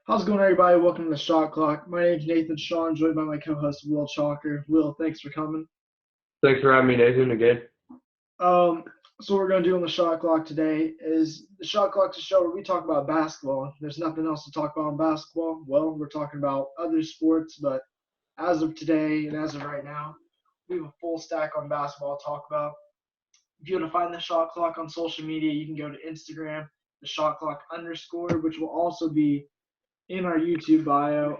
How's it going, everybody? Welcome to the Shot Clock. My name's Nathan Shaw, joined by my co-host Will Chalker. Will, thanks for coming. Thanks for having me, Nathan, again. Um, so what we're going to do on the Shot Clock today is the Shot Clock's a show where we talk about basketball. There's nothing else to talk about in basketball. Well, we're talking about other sports, but as of today and as of right now, we have a full stack on basketball to talk about. If you want to find the Shot Clock on social media, you can go to Instagram, the Shot Clock _, which will also be in our YouTube bio.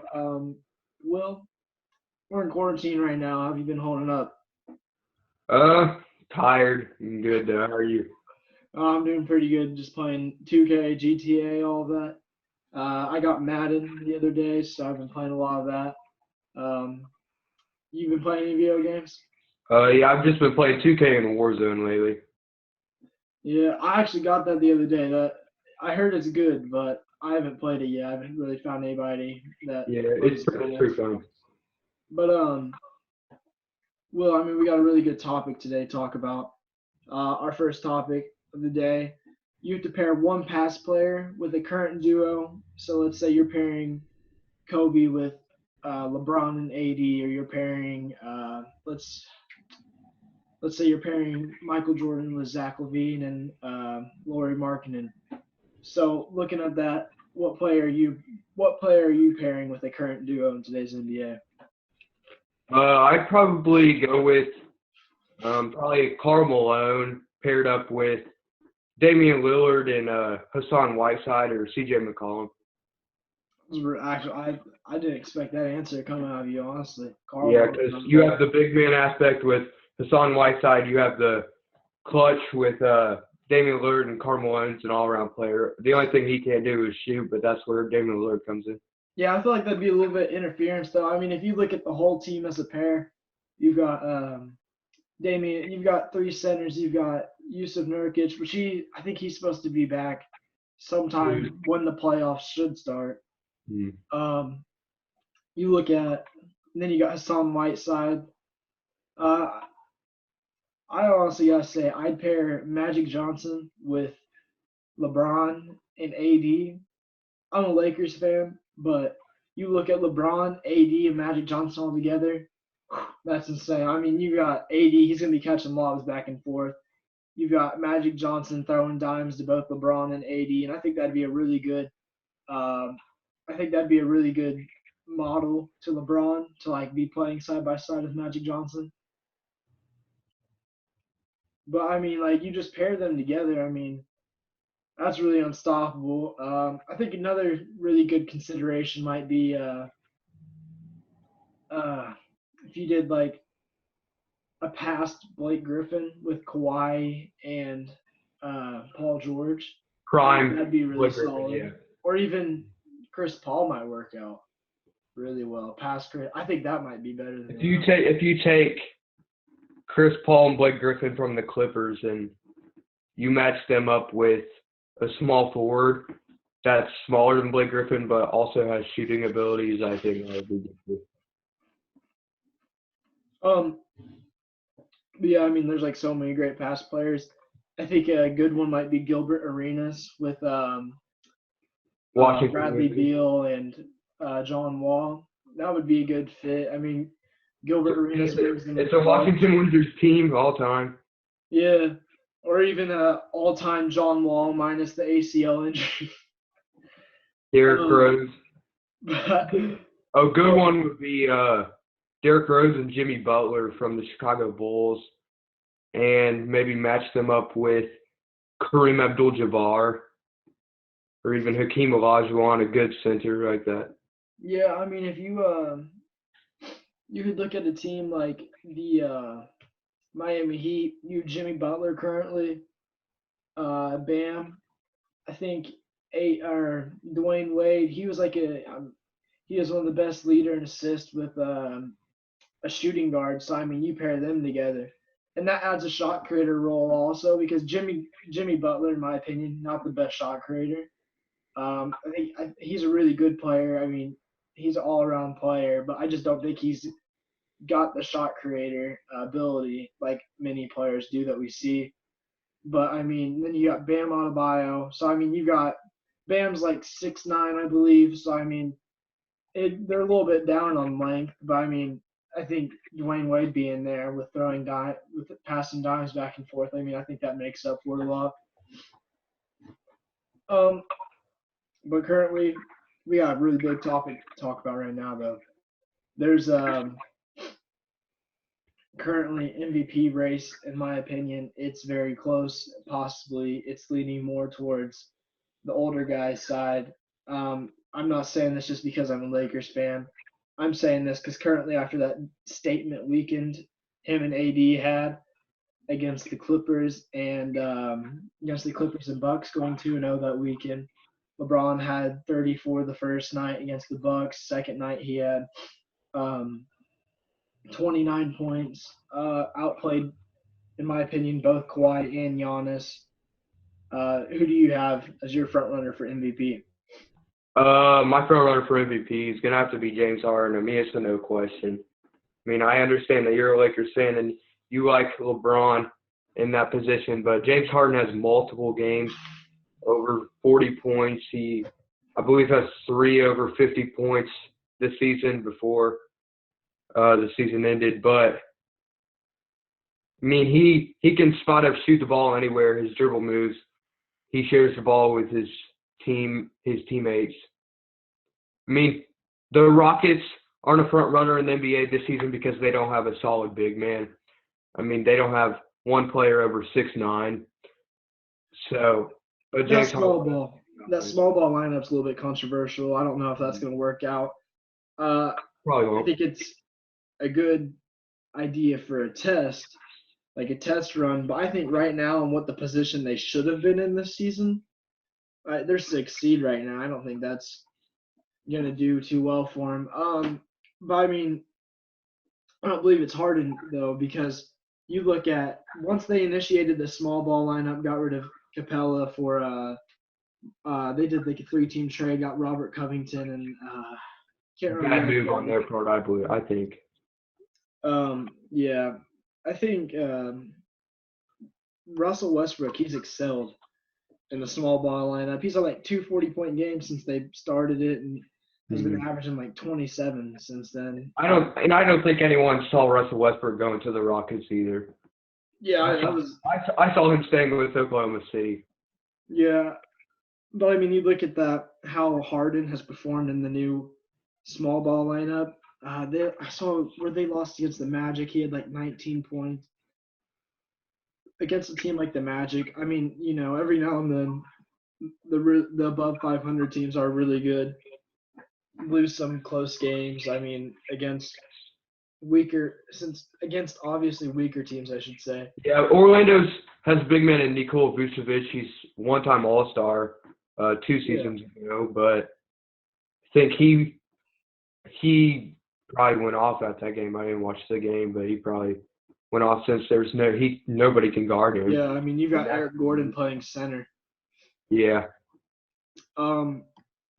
Will, we're in quarantine right now. How have you been holding up? Tired and good. How are you? I'm doing pretty good. Just playing 2K, GTA, all of that. I got Madden the other day, so I've been playing a lot of that. You've been playing any video games? Yeah, I've just been playing 2K in Warzone lately. Yeah, I actually got that the other day. That I heard it's good, but I haven't played it yet. I haven't really found anybody that Yeah, plays it it's yet. pretty fun. But well, I mean, we got a really good topic today to talk about. Our first topic of the day. You have to pair one past player with a current duo. So let's say you're pairing Kobe with LeBron and AD, or you're pairing let's say you're pairing Michael Jordan with Zach LaVine and Lauri Markkanen. So looking at that, what player are you pairing with a current duo in today's NBA? I'd probably go with probably Karl Malone paired up with Damian Lillard and Hassan Whiteside or CJ McCollum. Actually, I didn't expect that answer coming out of you, honestly. Carl Yeah, because Malone. you have the big man aspect with Hassan Whiteside. You have the clutch with Damian Lillard, and Karl Malone's an all-around player. The only thing he can't do is shoot, but that's where Damian Lillard comes in. Yeah, I feel like that'd be a little bit interference, though. I mean, if you look at the whole team as a pair, you've got Damian, you've got three centers, you've got Yusuf Nurkic, which I think he's supposed to be back sometime when the playoffs should start. Mm. You look at, and then you got Hassan Whiteside. Uh, I honestly gotta say, I'd pair Magic Johnson with LeBron and AD. I'm a Lakers fan, but you look at LeBron, AD, and Magic Johnson all together, that's insane. I mean, you got AD, he's going to be catching lobs back and forth. You've got Magic Johnson throwing dimes to both LeBron and AD, and I think that'd be a really good, model to LeBron to like be playing side by side with Magic Johnson. But I mean, like you just pair them together. I mean, that's really unstoppable. I think another really good consideration might be if you did like a past Blake Griffin with Kawhi and Paul George. Prime. That'd be really Blake Griffin, solid. yeah. Or even Chris Paul might work out really well. Past Chris, I think that might be better than If you take Chris Paul and Blake Griffin from the Clippers and you match them up with a small forward that's smaller than Blake Griffin but also has shooting abilities, I think that would be good. Yeah, I mean, there's like so many great past players. I think a good one might be Gilbert Arenas with Bradley Beal and John Wall. That would be a good fit. I mean, Gilbert Arenas brings them. It's a Washington Wizards team all time. Yeah, or even all-time John Wall minus the ACL injury. Derrick Rose. A good one would be Derrick Rose and Jimmy Butler from the Chicago Bulls, and maybe match them up with Kareem Abdul-Jabbar or even Hakeem Olajuwon, a good center like that. Yeah, I mean, if you could look at a team like the Miami Heat, Jimmy Butler currently, Bam, I think Dwayne Wade, he was like he is one of the best leader and assist with a shooting guard. So I mean, you pair them together, and that adds a shot creator role also because Jimmy Butler, in my opinion, not the best shot creator. I think he's a really good player. I mean, he's an all-around player, but I just don't think he's got the shot creator ability like many players do that we see. But I mean, then you got Bam Adebayo. So I mean, you got Bam's like 6'9", I believe. So I mean, they're a little bit down on length, but I mean, I think Dwayne Wade being there with with passing dimes back and forth. I mean, I think that makes up for it a lot. Um, but currently, we got a really big topic to talk about right now, though. There's currently MVP race, in my opinion. It's very close. Possibly, it's leaning more towards the older guy's side. I'm not saying this just because I'm a Lakers fan. I'm saying this because currently, after that statement weekend him and AD had against the Clippers and Bucks going 2-0 that weekend, LeBron had 34 the first night against the Bucks. Second night he had um, 29 points. Outplayed, in my opinion, both Kawhi and Giannis. Who do you have as your front runner for MVP? My front runner for MVP is gonna have to be James Harden. I mean, it's a no question. I mean, I understand that you're a Lakers fan and you like LeBron in that position, but James Harden has multiple games over 40 points. I believe, has 3 over 50 points this season before the season ended. But I mean, he can spot up, shoot the ball anywhere. His dribble moves. He shares the ball with his teammates. I mean, the Rockets aren't a front runner in the NBA this season because they don't have a solid big man. I mean, they don't have one player over 6'9". So, but That James small Harden, ball, that small ball lineup's a little bit controversial. I don't know if that's going to work out. Uh, probably I won't. think it's a good idea for a test, like a test run. But I think right now, and what the position they should have been in this season, they're 6th seed right now. I don't think that's gonna do too well for them. But I mean, I don't believe it's Harden though, because you look at once they initiated the small ball lineup, got rid of Capella for they did like a 3-team trade, got Robert Covington and can't remember Bad the move other on guy. their part, I believe. I think. Yeah, I think Russell Westbrook, he's excelled in the small ball lineup. He's on like 2 40-point games since they started it, and has been Mhm. averaging like 27 since then. I don't think anyone saw Russell Westbrook going to the Rockets either. Yeah, I I saw, was. I saw him staying with Oklahoma City. Yeah, but I mean, you look at that how Harden has performed in the new small ball lineup. I saw where they lost against the Magic. He had like 19 points against a team like the Magic. I mean, every now and then the above 500 teams are really good. Lose some close games. I mean, against obviously weaker teams, I should say. Yeah, Orlando's has big man in Nikola Vucevic. He's one-time All-Star 2 Yeah, seasons ago, but I think he probably went off at that game. I didn't watch the game, but he probably went off since there's nobody can guard him. yeah. I mean, you And got Eric Gordon playing center. yeah. Um,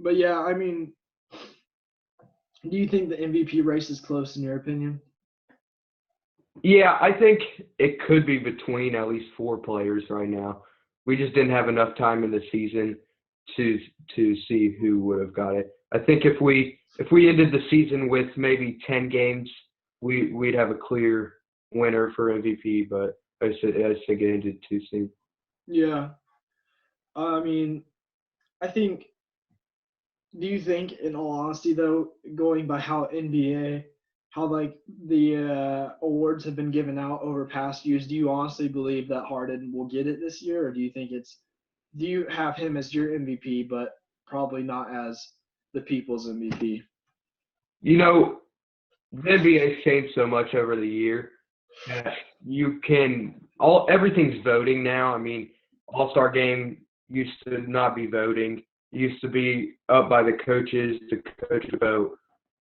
but yeah, I mean, do you think the MVP race is close in your opinion? Yeah, I think it could be between at least 4 players right now. We just didn't have enough time in the season to see who would have got it. I think if we ended the season with maybe 10 games, we'd have a clear winner for MVP. But I just think it ended too soon. Yeah. I mean, I think. Do you think, in all honesty, though, going by how NBA, how like the awards have been given out over past years, do you honestly believe that Harden will get it this year, or do you think do you have him as your MVP, but probably not as the people's MVP? You know, the NBA's changed so much over the year that you can everything's voting now. I mean, All-Star game used to not be voting. It used to be up by the coaches, the coach to vote.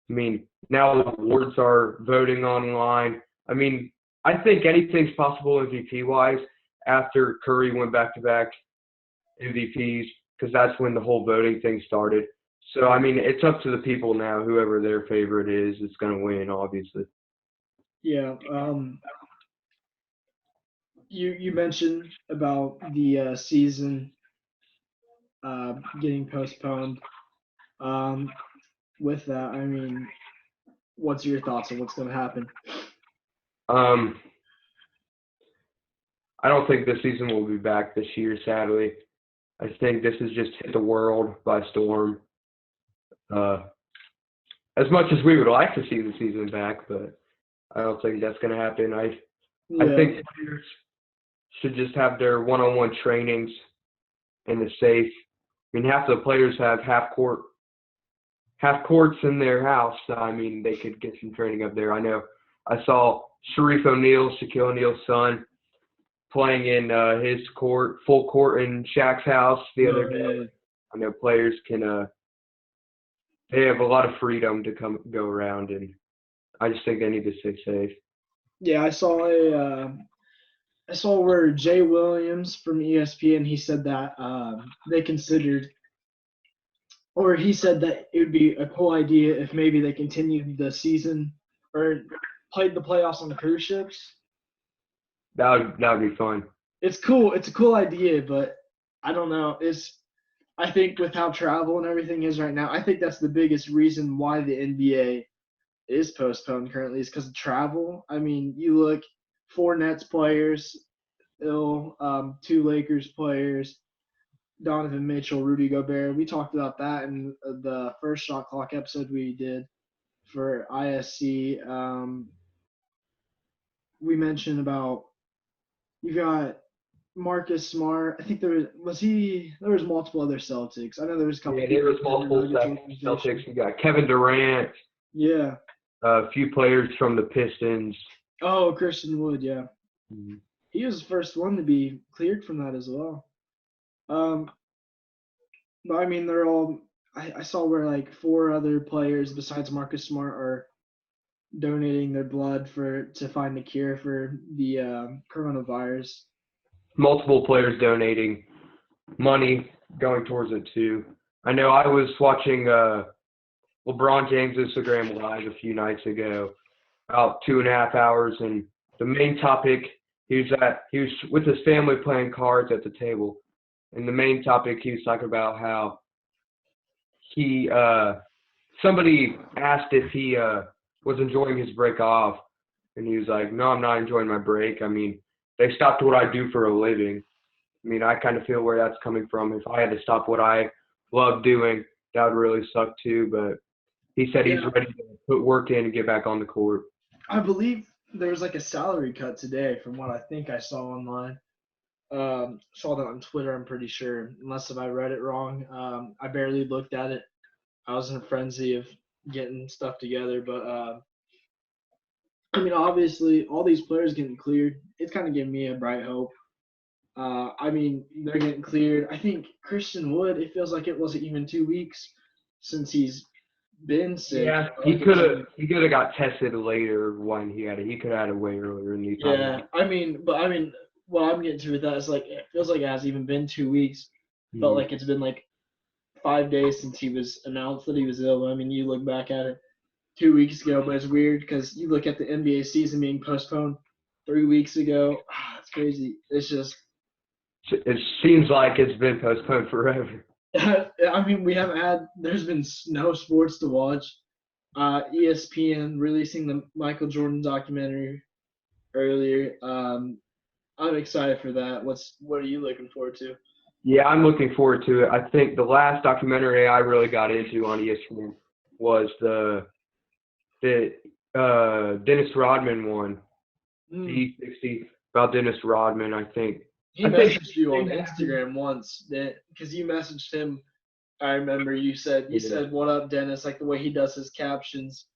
I mean, now the awards are voting online. I mean, I think anything's possible MVP wise after Curry went back to back MVPs because that's when the whole voting thing started. So I mean, it's up to the people now. Whoever their favorite is going to win, obviously. Yeah. You mentioned about the season getting postponed. Um, with that, I mean, what's your thoughts on what's going to happen? Um, I don't think this season will be back this year, sadly. I think this has just hit the world by storm. Uh, as much as we would like to see the season back, but I don't think that's going to happen. I Yeah, think players should just have their one-on-one trainings in the safe. I mean, half the players have half courts in their house. So, I mean, they could get some training up there. I know I saw Sharif O'Neal, Shaquille O'Neal's son, playing in his court, full court in Shaq's house the other no, day. yeah, I know players can they have a lot of freedom to go around, and I just think they need to stay safe. yeah. I saw where Jay Williams from ESPN he said that they considered, or he said that it would be a cool idea if maybe they continued the season or played the playoffs on the cruise ships. That would be fun. It's cool. It's a cool idea, but I don't know. I think with how travel and everything is right now, I think that's the biggest reason why the NBA is postponed currently is because of travel. I mean, you look, four Nets players ill, two Lakers players, Donovan Mitchell, Rudy Gobert. We talked about that in the first shot clock episode we did for ISC. We mentioned about you got Marcus Smart. I think there was multiple other Celtics. I know there was a couple Yeah, there people was in the Denver multiple Nuggets organization. Celtics. You got Kevin Durant, Yeah. a few players from the Pistons. Oh, Christian Wood. Yeah, Mhm. he was the first one to be cleared from that as well. Um, but I mean, they're all. I saw where like four other players besides Marcus Smart are donating their blood to find a cure for the coronavirus. Multiple players donating money going towards it too. I know I was watching LeBron James' Instagram live a few nights ago, about 2.5 hours, and the main topic he was with his family playing cards at the table, and the main topic he was talking about how he somebody asked if he was enjoying his break off, and he was like, "No, I'm not enjoying my break. I mean, they stopped what I do for a living. I mean, I kind of feel where that's coming from. If I had to stop what I love doing, that would really suck too." But he said he's Yeah, ready to put work in and get back on the court. I believe there was like a salary cut today, from what I think I saw online. Saw that on Twitter. I'm pretty sure, unless if I read it wrong. I barely looked at it. I was in a frenzy of getting stuff together, but I mean, obviously, all these players getting cleared, it's kind of giving me a bright hope. I mean, they're getting cleared. I think Christian Wood, it feels like it wasn't even 2 weeks since he's been sick. Yeah, Like it was only, he could have got tested later when he could have had it way earlier and he probably yeah. I mean, what I'm getting to with that is like it feels like it hasn't even been 2 weeks. Felt Mhm. like it's been like 5 days since he was announced that he was ill. I mean, you look back at it 2 weeks ago, but it's weird because you look at the NBA season being postponed 3 weeks ago. It's crazy. It's just, It seems like it's been postponed forever. I mean, there's been no sports to watch. ESPN releasing the Michael Jordan documentary earlier. I'm excited for that. What are you looking forward to? Yeah, I'm looking forward to it. I think the last documentary I really got into on ESPN was the Dennis Rodman one, Mm. D60 about Dennis Rodman. He I think messaged you on everything happened. Instagram once, because you messaged him. I remember you Yeah. said what up, Dennis, like the way he does his captions,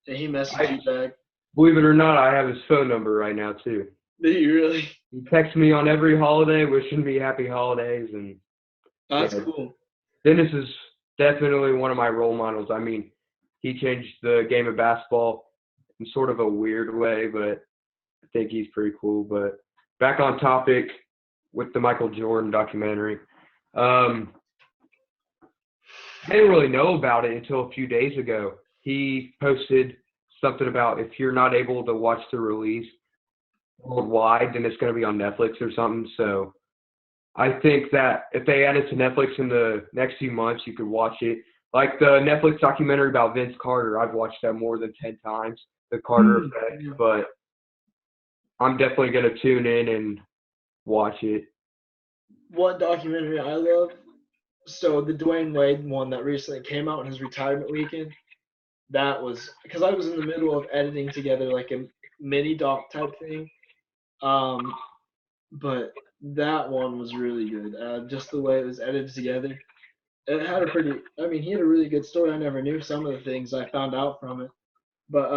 and he messaged I you back. believe it or not, I have his phone number right now too. Did you really? He texts me on every holiday, wishing me happy holidays, and That's yeah, cool. Dennis is definitely one of my role models. I mean, he changed the game of basketball in sort of a weird way, but I think he's pretty cool. But back on topic with the Michael Jordan documentary. Um, I didn't really know about it until a few days ago. He posted something about if you're not able to watch the release worldwide, then it's going to be on Netflix or something. So I think that if they add it to Netflix in the next few months, you could watch it. Like the Netflix documentary about Vince Carter, I've watched that more than 10 times, The Carter Effect, Yeah. but I'm definitely going to tune in and watch it. What documentary I love? So the Dwayne Wade one that recently came out in his retirement weekend. That was because I was in the middle of editing together like a mini doc type thing. Um, but that one was really good. Just the way it was edited together. It had a pretty. I mean, he had a really good story. I never knew some of the things I found out from it. But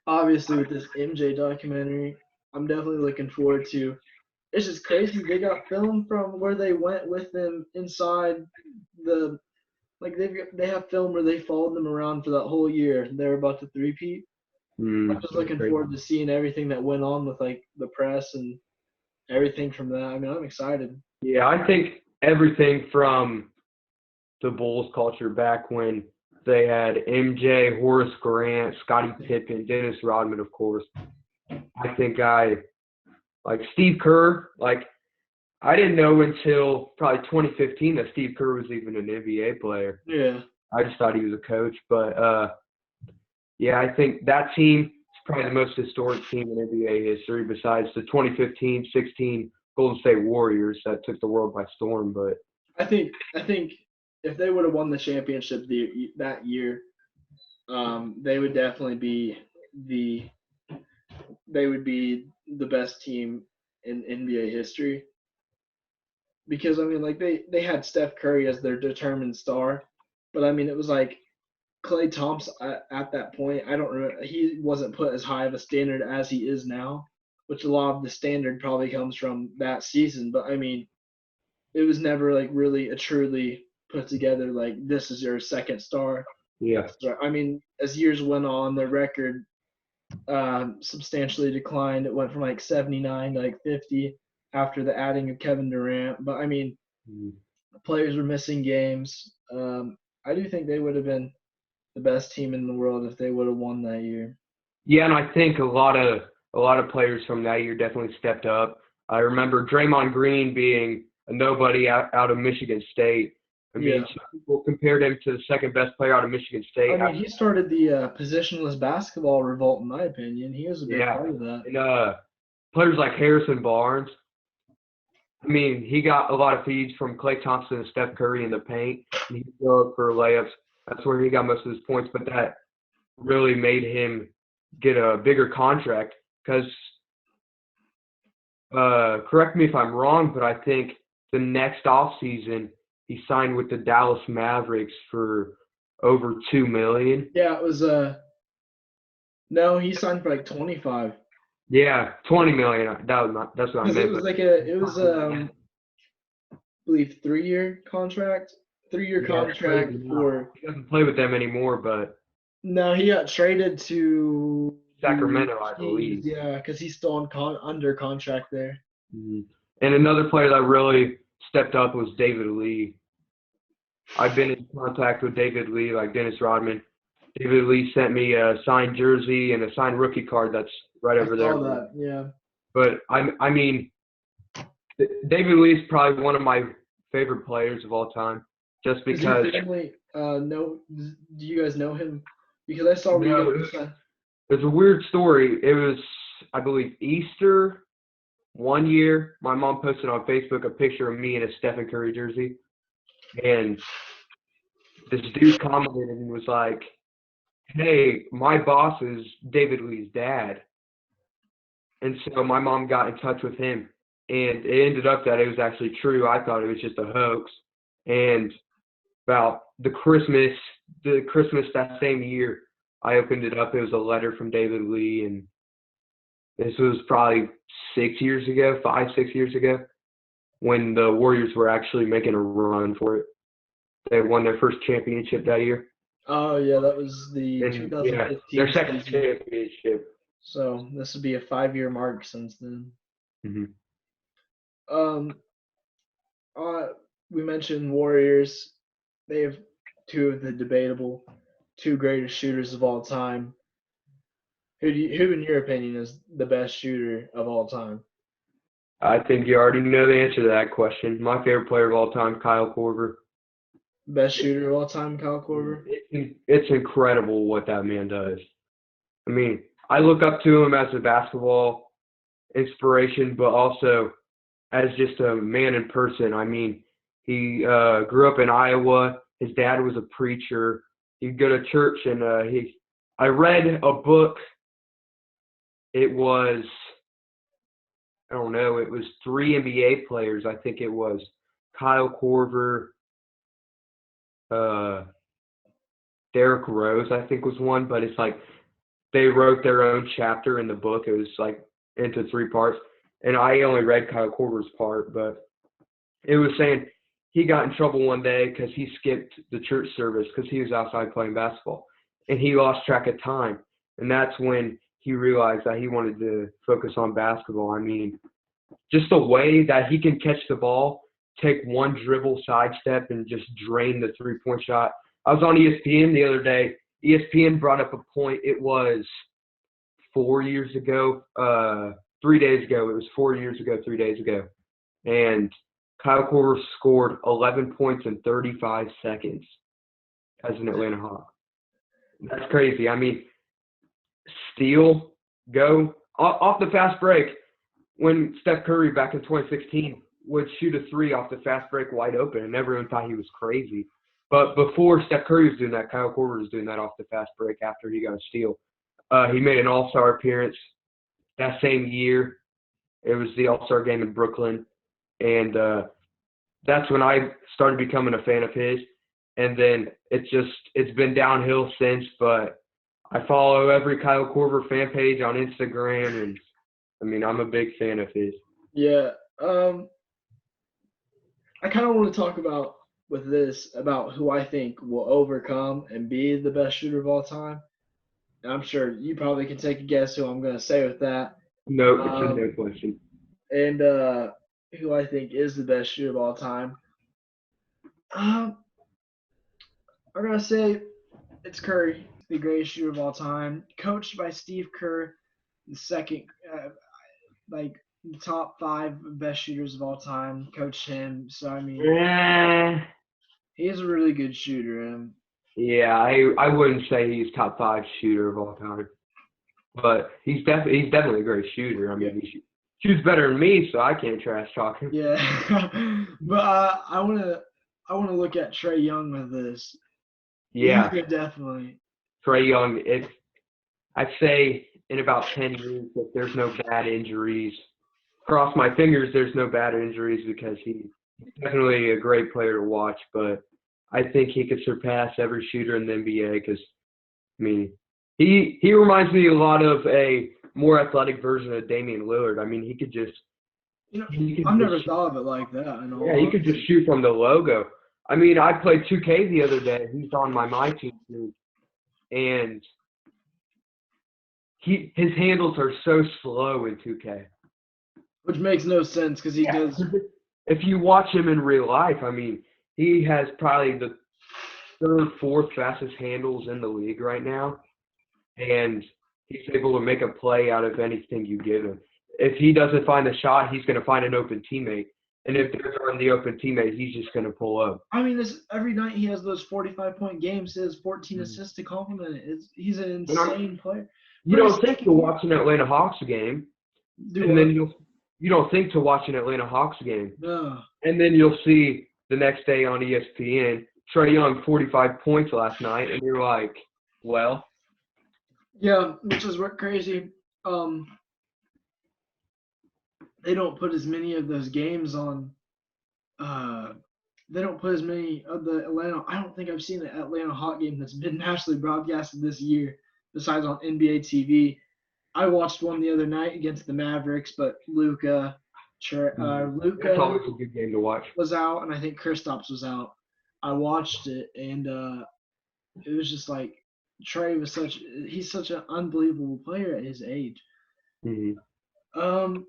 obviously with this MJ documentary, I'm definitely looking forward to. It's just crazy. They got film from where they went with them inside the like they have film where they followed them around for that whole year. They're about to three-peat. I'm just That's looking crazy. forward to seeing everything that went on with like the press and everything from that. I mean, I'm excited. Yeah, I think everything from the Bulls culture back when they had MJ, Horace Grant, Scottie Pippen, Dennis Rodman, of course. I think I like Steve Kerr. Like I didn't know until probably 2015 that Steve Kerr was even an NBA player. Yeah. I just thought he was a coach, but yeah, I think that team is probably the most historic team in NBA history, besides the 2015-16 Golden State Warriors that took the world by storm. But I think if they would have won the championship that year, they would definitely be the they would be the best team in NBA history. Because I mean, like they had Steph Curry as their determined star, but I mean, it was like Clay Thompson at that point. I don't remember. He wasn't put as high of a standard as he is now, which a lot of the standard probably comes from that season. But I mean, it was never like really a truly put together like this is your second star. yeah, I mean, as years went on, their record substantially declined. It went from like 79 to like 50 after the adding of Kevin Durant. But I mean, mm, players were missing games. I do think they would have been the best team in the world if they would have won that year. yeah, and I think a lot of players from that year definitely stepped up. I remember Draymond Green being a nobody out of Michigan State. I Yeah. mean, some people compared him to the second best player out of Michigan I State. mean, he started the positionless basketball revolt, in my opinion. He was a big Yeah, part of that. and players like Harrison Barnes. I mean, he got a lot of feeds from Klay Thompson and Steph Curry in the paint. And he'd go up for layups. That's where he got most of his points. But that really made him get a bigger contract because, correct me if I'm wrong, but I think the next offseason he signed with the Dallas Mavericks for over $2 million. Yeah, it was no, he signed for like 25. Yeah, $20 million. That's what I Because it meant. was But like it was I believe 3-year contract. 3-year yeah, it's crazy contract now. for He doesn't play with them anymore, but no, he got traded to the Sacramento, I Kings, believe. yeah, because he's still under contract there. Mhm. And another player that really stepped up was David Lee. I've been in contact with David Lee, like Dennis Rodman. David Lee sent me a signed jersey and a signed rookie card that's right I over there. saw that, yeah. But I mean, David Lee is probably one of my favorite players of all time, just Does your because. family know? Do you guys know him? Because I saw where you No, got it the was, sign. it was a weird story. It was, I believe, Easter one year. My mom posted on Facebook a picture of me in a Stephen Curry jersey, and this dude commented and was like, "Hey, my boss is David Lee's dad." And so my mom got in touch with him, and it ended up that it was actually true. I thought it was just a hoax. And about the Christmas that same year, I opened it up. It was a letter from David Lee, and this was probably 6 years ago, 5, 6 years ago, when the Warriors were actually making a run for it. They won their first championship that year. Oh yeah, that was the And yeah, 2015 their second season. championship. So this would be a 5-year mark since then. Hmm. Um, uh, we mentioned Warriors. They have two of the debatable, two greatest shooters of all time. Who in your opinion is the best shooter of all time? I think you already know the answer to that question. My favorite player of all time, Kyle Korver. Best shooter of all time, Kyle Korver. It's incredible what that man does. I mean, I look up to him as a basketball inspiration, but also as just a man in person. I mean, he grew up in Iowa. His dad was a preacher. He'd go to church, and I read a book. It was, I don't know, it was 3 NBA players. I think it was Kyle Korver, uh, Derrick Rose, I think was one, but it's like they wrote their own chapter in the book. It was like into 3 parts, and I only read Kyle Korver's part, but it was saying he got in trouble one day because he skipped the church service because he was outside playing basketball, and he lost track of time, and that's when he realized that he wanted to focus on basketball. I mean, just the way that he can catch the ball, take one dribble sidestep, and just drain the 3-point shot. I was on ESPN the other day. ESPN brought up a point. It was 4 years ago, 3 days ago. It was 4 years ago, 3 days ago. And Kyle Korver scored 11 points in 35 seconds as an Atlanta Hawk. That's crazy. I mean, steal, go, off the fast break. When Steph Curry back in 2016 would shoot a 3 off the fast break wide open, and everyone thought he was crazy. But before Steph Curry was doing that, Kyle Korver was doing that off the fast break after he got a steal. He made an All-Star appearance that same year. It was the All-Star game in Brooklyn, and that's when I started becoming a fan of his. And then it's been downhill since. But I follow every Kyle Korver fan page on Instagram, and I mean, I'm a big fan of his. Yeah. I kind of want to talk about who I think will overcome and be the best shooter of all time. And I'm sure you probably can take a guess who I'm going to say with that. No, it's a Um, no question. and who I think is the best shooter of all time. Um, I'm going to say it's Curry, the greatest shooter of all time, coached by Steve Kerr, the second, like the top 5 best shooters of all time. Coached him, so I mean, Eh, he's a really good shooter. And yeah, I wouldn't say he's top 5 shooter of all time, but he's definitely a great shooter. I yeah, mean, he shoots better than me, so I can't trash talk him. yeah. But I wanna look at Trey Young with this. He Yeah, could definitely. Trae Young. I'd say in about 10 years, if there's no bad injuries, cross my fingers, there's no bad injuries because he's definitely a great player to watch. But I think he could surpass every shooter in the NBA because, I mean, he reminds me a lot of a more athletic version of Damian Lillard. I mean, You know, he could I've never just thought of it like that. In all yeah, he could just honesty. shoot from the logo. I mean, I played 2K the other day. He's on my team too, and his handles are so slow in 2K. Which makes no sense because he Yeah. does. If you watch him in real life, I mean, he has probably the third, fourth fastest handles in the league right now, and he's able to make a play out of anything you give him. If he doesn't find the shot, he's going to find an open teammate, and if there's not the open teammate, he's just going to pull up. I mean, this every night he has those 45-point games. He has 14 Mhm. assists to complement it. He's an And insane player. you For his don't think to second year, watch an Atlanta Hawks game, do and then what? you don't think to watch an Atlanta Hawks game, No. and then you'll see the next day on ESPN, Trae Young 45 points last night, and you're like, well, Yeah, which is what crazy. Um, they don't put as many of those games on. Uh, they don't put as many of the Atlanta. I don't think I've seen the Atlanta Hawk game that's been nationally broadcasted this year, besides on NBA TV. I watched one the other night against the Mavericks, but that's Luca always a good game to watch. was out, and I think Kristaps was out. I watched it, and it was just like Trey was he's such an unbelievable player at his age. Mm-hmm. Um,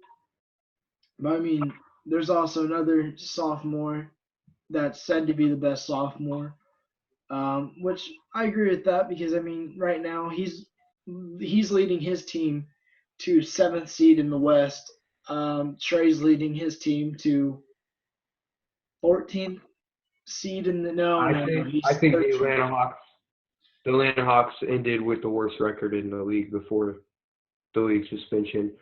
but I mean, there's also another sophomore that's said to be the best sophomore, which I agree with that because I mean, right now he's leading his team to 7th seed in the West. Trey's leading his team to 14th seed in the no, I no, no. think I He's think 13th. The Atlanta Hawks ended with the worst record in the league before the league suspension.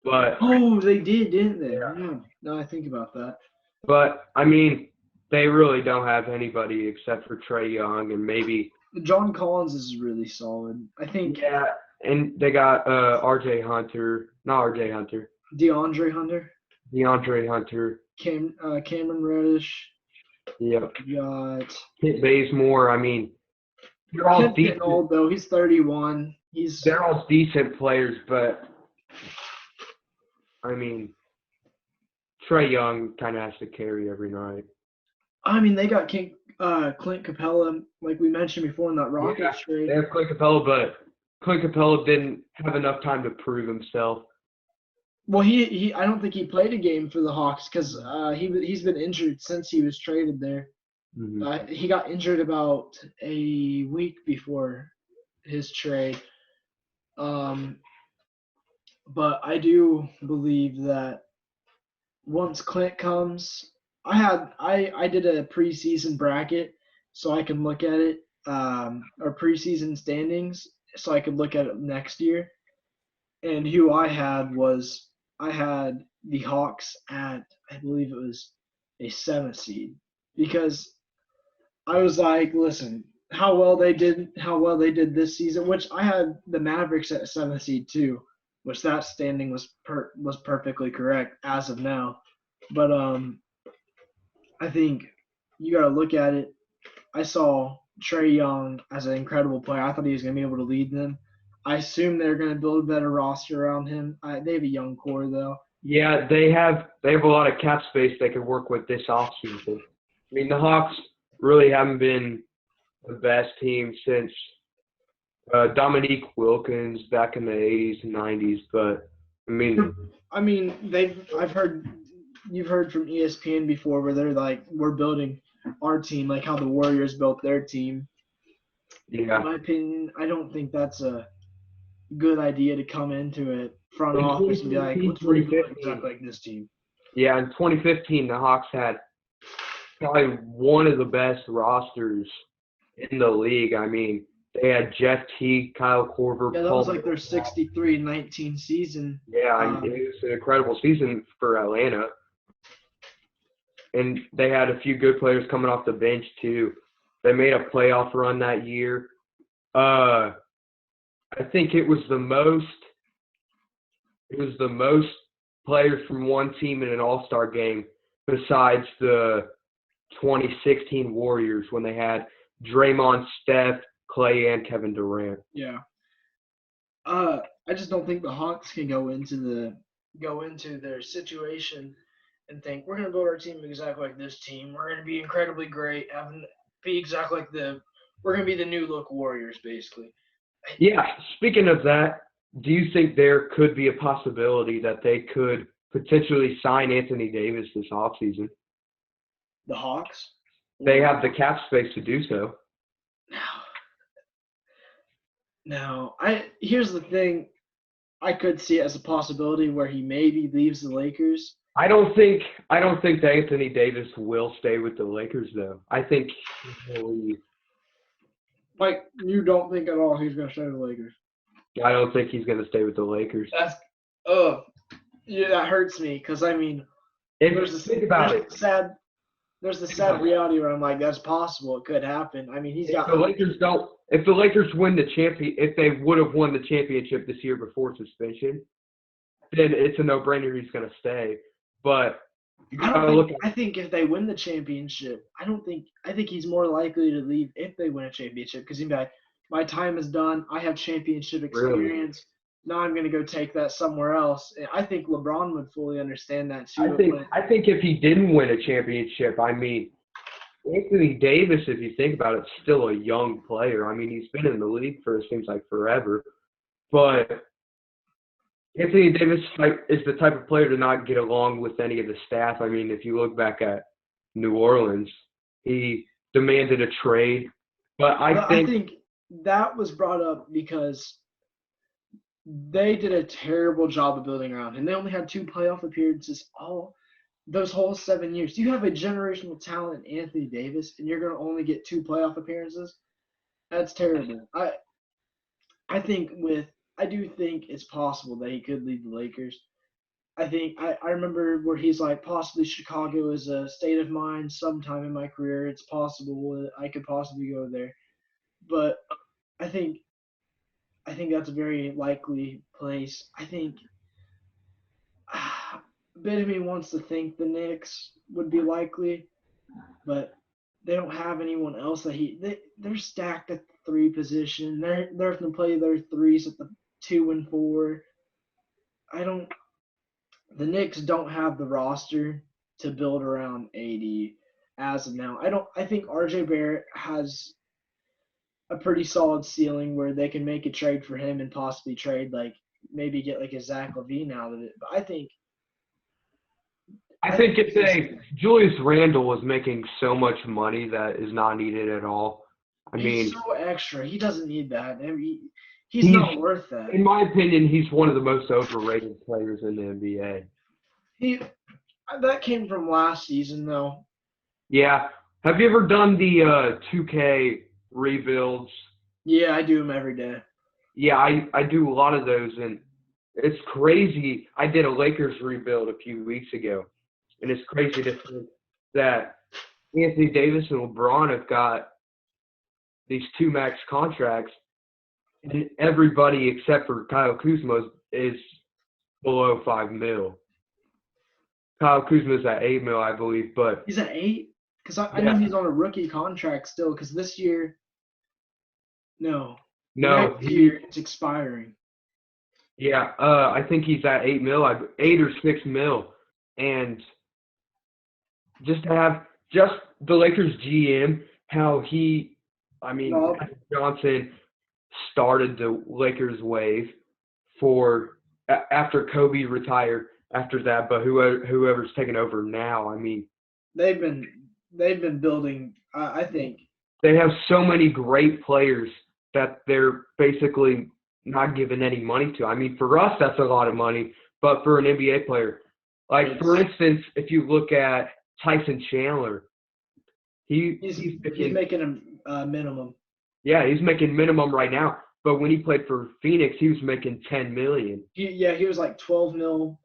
But Oh, they did, didn't they? yeah. Yeah. Now I think about that. But I mean, they really don't have anybody except for Trey Young and maybe John Collins is really solid. I think yeah, and they got RJ Hunter, not RJ Hunter, DeAndre Hunter, DeAndre Hunter. Cameron Reddish. Yep. You got Kent Bazemore. I mean, they're all Kent's getting decent. old though. He's 31. They're all decent players, but I mean, Trey Young kind of has to carry every night. I mean, they got Clint Capella, like we mentioned before in that Yeah, Rockets trade. they have Clint Capella, but Clint Capella didn't have enough time to prove himself. Well, he I don't think he played a game for the Hawks because he's been injured since he was traded there. Mm-hmm. He got injured about a week before his trade. But I do believe that once Clint comes, I did a preseason bracket so I can look at it, or preseason standings so I could look at it next year. And who I had the Hawks at, I believe it was a 7th seed, because I was like, listen, how well they did this season, which I had the Mavericks at 7th seed too, which that standing was perfectly correct as of now. But I think you got to look at it. I saw Trey Young as an incredible player. I thought he was going to be able to lead them. I assume they're going to build a better roster around him. They have a young core though. Yeah, they have a lot of cap space they could work with this offseason. I mean, the Hawks really haven't been the best team since Dominique Wilkins back in the 80s and 90s, but I mean, you've heard from ESPN before where they're like, we're building our team like how the Warriors built their team. yeah. In my opinion, I don't think that's a good idea to come into it front In office and be like, 2014, let's rebuild 2015, exactly like this team. yeah, in 2015, the Hawks had probably one of the best rosters in the league. I mean, they had Jeff Teague, Kyle Korver, Yeah, that Paul was like their 63-19 season. Yeah, and it was an incredible season for Atlanta. And they had a few good players coming off the bench too. They made a playoff run that year. I think it was the most players from one team in an All-Star game besides the 2016 Warriors when they had Draymond, Steph, Clay, and Kevin Durant. Yeah. I just don't think the Hawks can go into their situation and think we're gonna build our team exactly like this team. We're gonna be incredibly great, be exactly like we're gonna be the new look Warriors, basically. Yeah, speaking of that, do you think there could be a possibility that they could potentially sign Anthony Davis this offseason? The Hawks? They have the cap space to do so. Now, here's the thing. I could see it as a possibility where he maybe leaves the Lakers. I don't think that Anthony Davis will stay with the Lakers though. I think he'll leave. Like, you don't think at all he's gonna stay with the Lakers? I don't think he's going to stay with the Lakers. Yeah, that hurts me because I mean, Think about it. There's the sad reality where I'm like, that's possible. It could happen. I mean, If the Lakers win if they would have won the championship this year before suspension, then it's a no-brainer he's going to stay. But I think if they win the championship, I think he's more likely to leave if they win a championship because he'd be like, my time is done. I have championship experience. Really? Now I'm going to go take that somewhere else. And I think LeBron would fully understand that too. I think if he didn't win a championship, I mean, Anthony Davis, if you think about it, is still a young player. I mean, he's been in the league for, it seems like, forever. But Anthony Davis is the type of player to not get along with any of the staff. I mean, if you look back at New Orleans, he demanded a trade. But I think that was brought up because they did a terrible job of building around him. They only had 2 playoff appearances all those whole 7 years. You have a generational talent, Anthony Davis, and you're going to only get 2 playoff appearances. That's terrible. I do think it's possible that he could leave the Lakers. I remember where he's like possibly Chicago is a state of mind sometime in my career. It's possible that I could possibly go there, but I think I think that's a very likely place. I think a bit of me wants to think the Knicks would be likely, but they don't have anyone else they're stacked at the 3 position. They're going to play their threes at the 2 and 4. I don't. The Knicks don't have the roster to build around AD as of now. I don't. I think RJ Barrett has a pretty solid ceiling where they can make a trade for him and possibly trade like maybe get like a Zach LaVine out of it. But I think it's Julius Randle is making so much money that is not needed at all. I mean, he's so extra. He doesn't need that. I mean, he's not worth that. In my opinion, he's one of the most overrated players in the NBA. That came from last season, though. Yeah. Have you ever done the 2K rebuilds? Yeah, I do them every day. Yeah, I do a lot of those, and it's crazy. I did a Lakers rebuild a few weeks ago, and it's crazy to think that Anthony Davis and LeBron have got these 2 max contracts, and everybody except for Kyle Kuzma is below $5 million. Kyle Kuzma's at $8 million, I believe, but he's at 8 because I know he's on a rookie contract still. Because this year, next year it's expiring. Yeah, I think he's at $8 million, $8 or $6 million, and just to have the Lakers GM, how Johnson started the Lakers wave after Kobe retired after that, but whoever's taken over now, I mean, they've been building. I think they have so many great players that they're basically not giving any money to. I mean, for us, that's a lot of money, but for an NBA player, like for instance, if you look at Tyson Chandler, he's making a minimum. Yeah, he's making minimum right now. But when he played for Phoenix, he was making $10 million. He was like $12 million,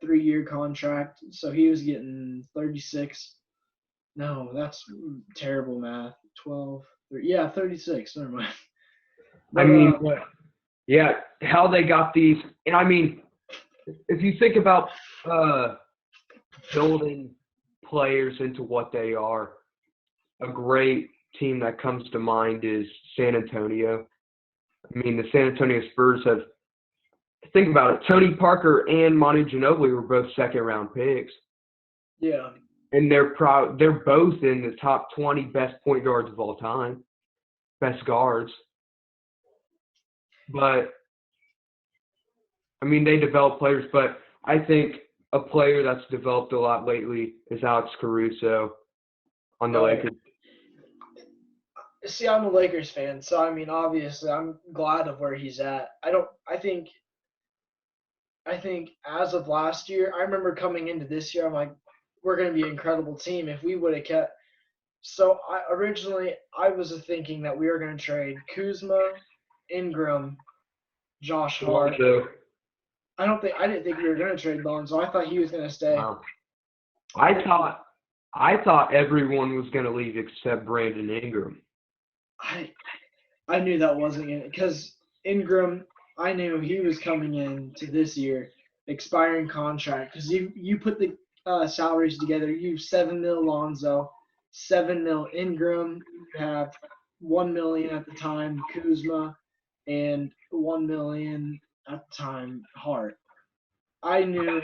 3-year contract, so he was getting 36. No, that's terrible math. 12, 36. Never mind. But, how they got these, and I mean, if you think about building players into what they are, a great team that comes to mind is San Antonio. I mean, the San Antonio Spurs have – think about it. Tony Parker and Manu Ginobili were both second-round picks. Yeah. And they're both in the top 20 best point guards of all time, best guards. But, I mean, they develop players. But I think a player that's developed a lot lately is Alex Caruso on the Lakers. See, I'm a Lakers fan, so I mean, obviously, I'm glad of where he's at. I think as of last year, I remember coming into this year, I'm like, we're going to be an incredible team if we would have kept. So originally, I was thinking that we were going to trade Kuzma, Ingram, Josh Hart. I didn't think we were going to trade Lonzo. I thought he was going to stay. Wow. I thought everyone was going to leave except Brandon Ingram. I knew that wasn't in it because Ingram, I knew he was coming in to this year, expiring contract. Because you put the salaries together, you have $7 million Lonzo, $7 million Ingram, you have $1 million at the time Kuzma, and $1 million at the time Hart. I knew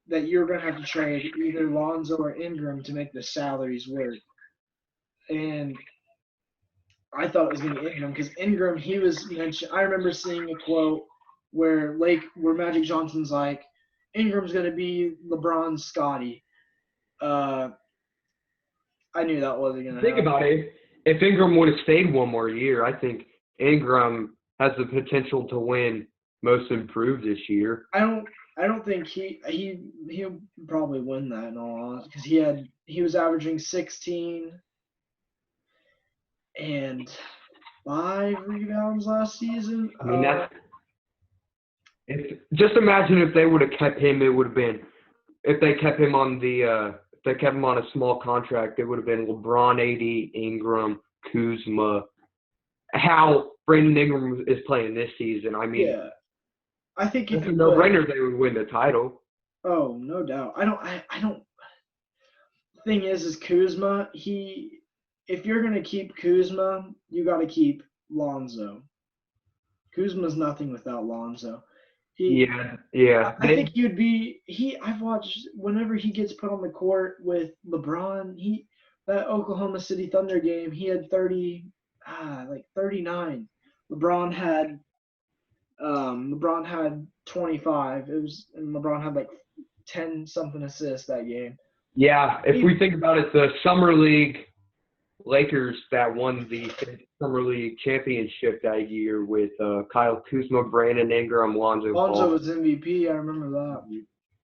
that you were going to have to trade either Lonzo or Ingram to make the salaries work. And I thought it was going to be Ingram because Ingram, he was mentioned. I remember seeing a quote where Magic Johnson's like, Ingram's going to be LeBron's Scotty. I knew that wasn't going to happen. Think about it. If Ingram would have stayed one more year, I think Ingram has the potential to win most improved this year. I don't think he'll probably win that in all honesty because he was averaging 16 and 5 rebounds last season. I mean, just imagine if they would have kept him, it would have been if they kept him on a small contract, it would have been LeBron, AD, Ingram, Kuzma. How Brandon Ingram is playing this season, I mean, Yeah, I think if it's a no-brainer they would win the title. Oh, no doubt. I don't. The thing is Kuzma. If you're gonna keep Kuzma, you got to keep Lonzo. Kuzma's nothing without Lonzo. Yeah. I think he'd be. I've watched whenever he gets put on the court with LeBron. That Oklahoma City Thunder game, he had 39. LeBron had 25. And LeBron had like 10 something assists that game. Yeah, if we think about it, the Summer League Lakers that won the Summer League championship that year with Kyle Kuzma, Brandon Ingram, Lonzo Ball. Lonzo was MVP. I remember that.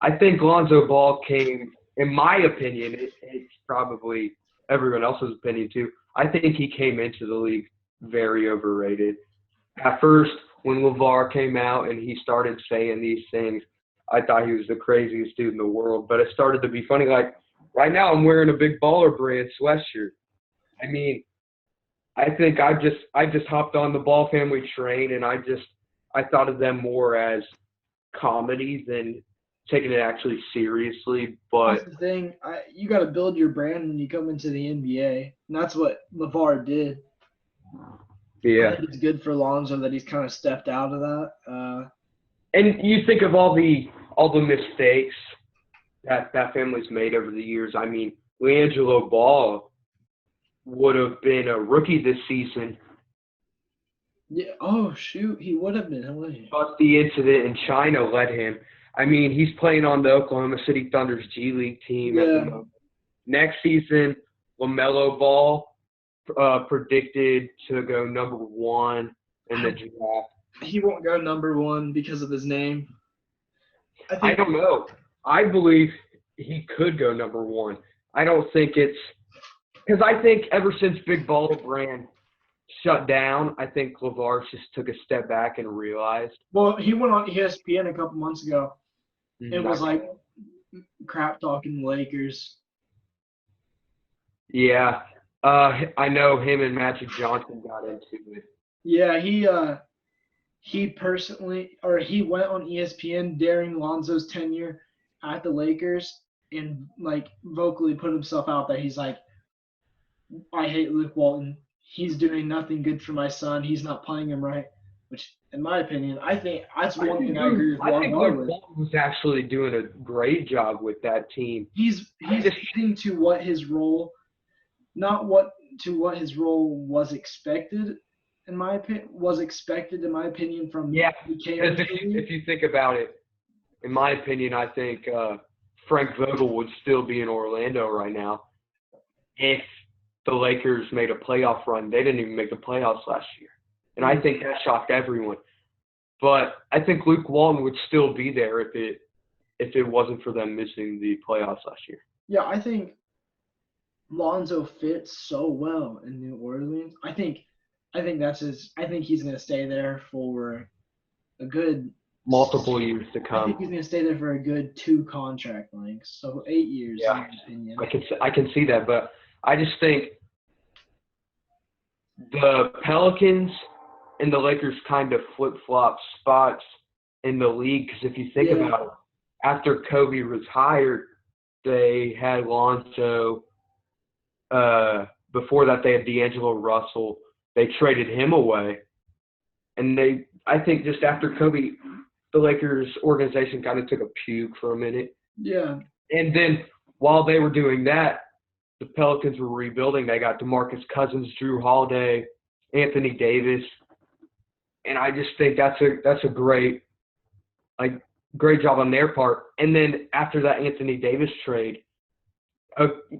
I think Lonzo Ball came, in my opinion, it's probably everyone else's opinion too. I think he came into the league very overrated. At first, when LeVar came out and he started saying these things, I thought he was the craziest dude in the world. But it started to be funny. Like, right now I'm wearing a Big Baller brand sweatshirt. I mean, I think I just hopped on the Ball family train, and I thought of them more as comedy than taking it actually seriously. But that's the thing. You got to build your brand when you come into the NBA, and that's what LeVar did. yeah, I think it's good for Lonzo that he's kind of stepped out of that. and you think of all the mistakes that family's made over the years. I mean, LiAngelo Ball would have been a rookie this season. Yeah. Oh shoot, he would have been. But the incident in China led him. I mean, he's playing on the Oklahoma City Thunder's G League team at the moment. Next season, LaMelo Ball predicted to go number 1 in the draft. He won't go number 1 because of his name. I don't know. I believe he could go number 1. I don't think it's – because I think ever since Big Baller Brand shut down, I think LeVar just took a step back and realized. Well, he went on ESPN a couple months ago. It was like crap talking the Lakers. Yeah. I know him and Magic Johnson got into it. Yeah, he went on ESPN during Lonzo's tenure at the Lakers and like vocally put himself out there. He's like, I hate Luke Walton. He's doing nothing good for my son. He's not playing him right. Which, in my opinion, I think that's one thing I agree with. I think Luke Walton was actually doing a great job with that team. He's getting to what his role, not what his role was expected. In my opinion, from if you think about it, in my opinion, I think Frank Vogel would still be in Orlando right now if the Lakers made a playoff run. They didn't even make the playoffs last year, and I think that shocked everyone. But I think Luke Walton would still be there if it wasn't for them missing the playoffs last year. Yeah, I think Lonzo fits so well in New Orleans. I think he's going to stay there for a good multiple years to come. I think he's going to stay there for a good 2 contract lengths, so 8 years. Yeah, in my opinion. I can see that, but I just think the Pelicans and the Lakers kind of flip-flop spots in the league because if you think about it, after Kobe retired, they had Lonzo. Before that, they had D'Angelo Russell. They traded him away. And I think just after Kobe, the Lakers organization kind of took a puke for a minute. Yeah. And then while they were doing that, the Pelicans were rebuilding. They got DeMarcus Cousins, Drew Holiday, Anthony Davis. And I just think that's a great job on their part. And then after that Anthony Davis trade,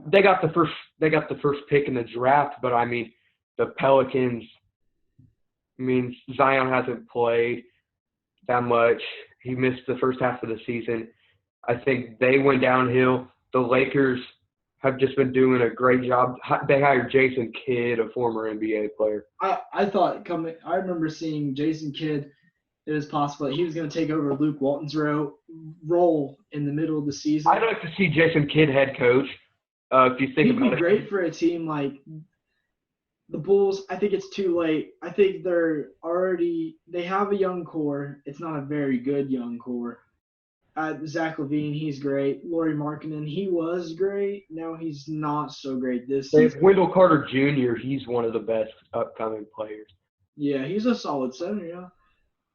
they got the first pick in the draft, but I mean the Pelicans. I mean Zion hasn't played. that much. He missed the first half of the season. I think they went downhill. The Lakers have just been doing a great job. They hired Jason Kidd, a former NBA player. I remember seeing Jason Kidd. It was possible that he was going to take over Luke Walton's role in the middle of the season. I'd like to see Jason Kidd head coach. If you think He'd about be it, great for a team like the Bulls. I think it's too late. I think they have a young core. It's not a very good young core. Zach LaVine, he's great. Lauri Markkanen, he was great. Now he's not so great this season. Wendell Carter Jr., he's one of the best upcoming players. Yeah, he's a solid center, yeah.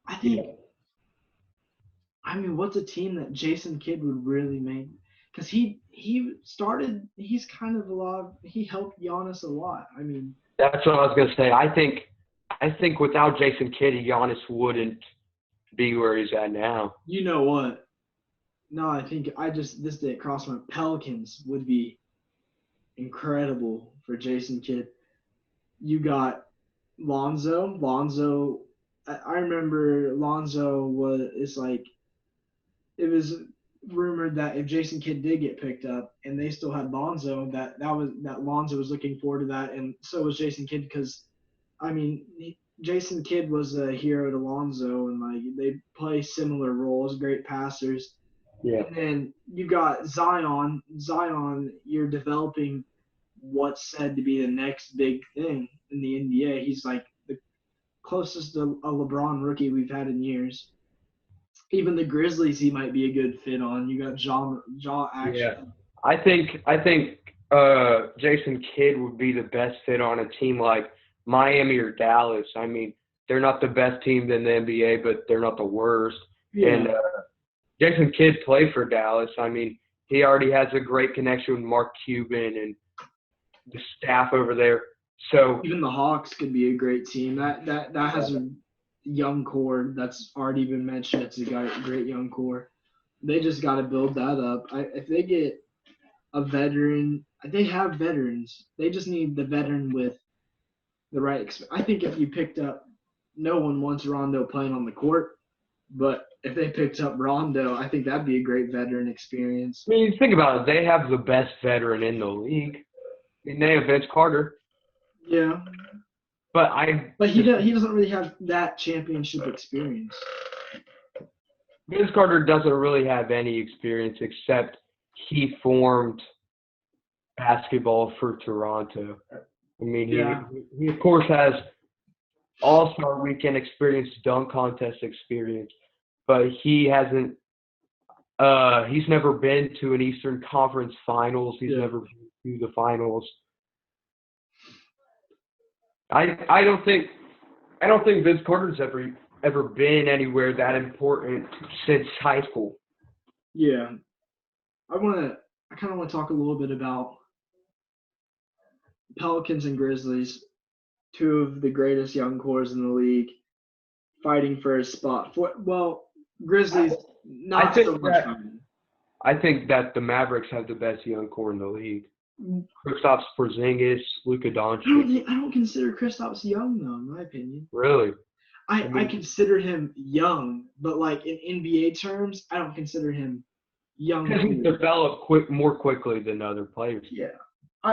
I think, I mean, what's a team that Jason Kidd would really make? Because he's kind of he helped Giannis a lot. I mean. That's what I was going to say. I think without Jason Kidd, Giannis wouldn't be where he's at now. You know what? No, I think this day crossed my Pelicans would be incredible for Jason Kidd. You got Lonzo. I remember Lonzo it was rumored that if Jason Kidd did get picked up and they still had Lonzo, that Lonzo was looking forward to that, and so was Jason Kidd because, I mean, Jason Kidd was a hero to Lonzo, and like they play similar roles, great passers. Yeah. And then you got Zion. You're developing what's said to be the next big thing in the NBA. He's like the closest to a LeBron rookie we've had in years. Even the Grizzlies, he might be a good fit on. You got Jaw action. Yeah. I think Jason Kidd would be the best fit on a team like Miami or Dallas. I mean, they're not the best team in the NBA, but they're not the worst. Yeah. And Jason Kidd played for Dallas. I mean, he already has a great connection with Mark Cuban and the staff over there. So even the Hawks could be a great team. That has a young core that's already been mentioned. It's a great young core. They just got to build that up. If they get a veteran, they have veterans. They just need the veteran with the right. I think if you picked up, no one wants Rondo playing on the court, but if they picked up Rondo, I think that'd be a great veteran experience. I mean, think about it. They have the best veteran in the league. I mean, they have Vince Carter. Yeah. But he doesn't really have that championship experience. Vince Carter doesn't really have any experience except he formed basketball for Toronto. I mean, he of course has All-Star Weekend experience, dunk contest experience, but he hasn't. He's never been to an Eastern Conference Finals. He's never been to the finals. I don't think Vince Carter's ever been anywhere that important since high school. Yeah. I kind of want to talk a little bit about Pelicans and Grizzlies, two of the greatest young cores in the league, fighting for a spot. Grizzlies not so much fighting. I think that the Mavericks have the best young core in the league. Kristaps Porzingis, Luka Doncic. I don't consider Kristaps young, though, in my opinion. Really? I consider him young, but like in NBA terms, I don't consider him young. Because he's developed more quickly than other players. Yeah.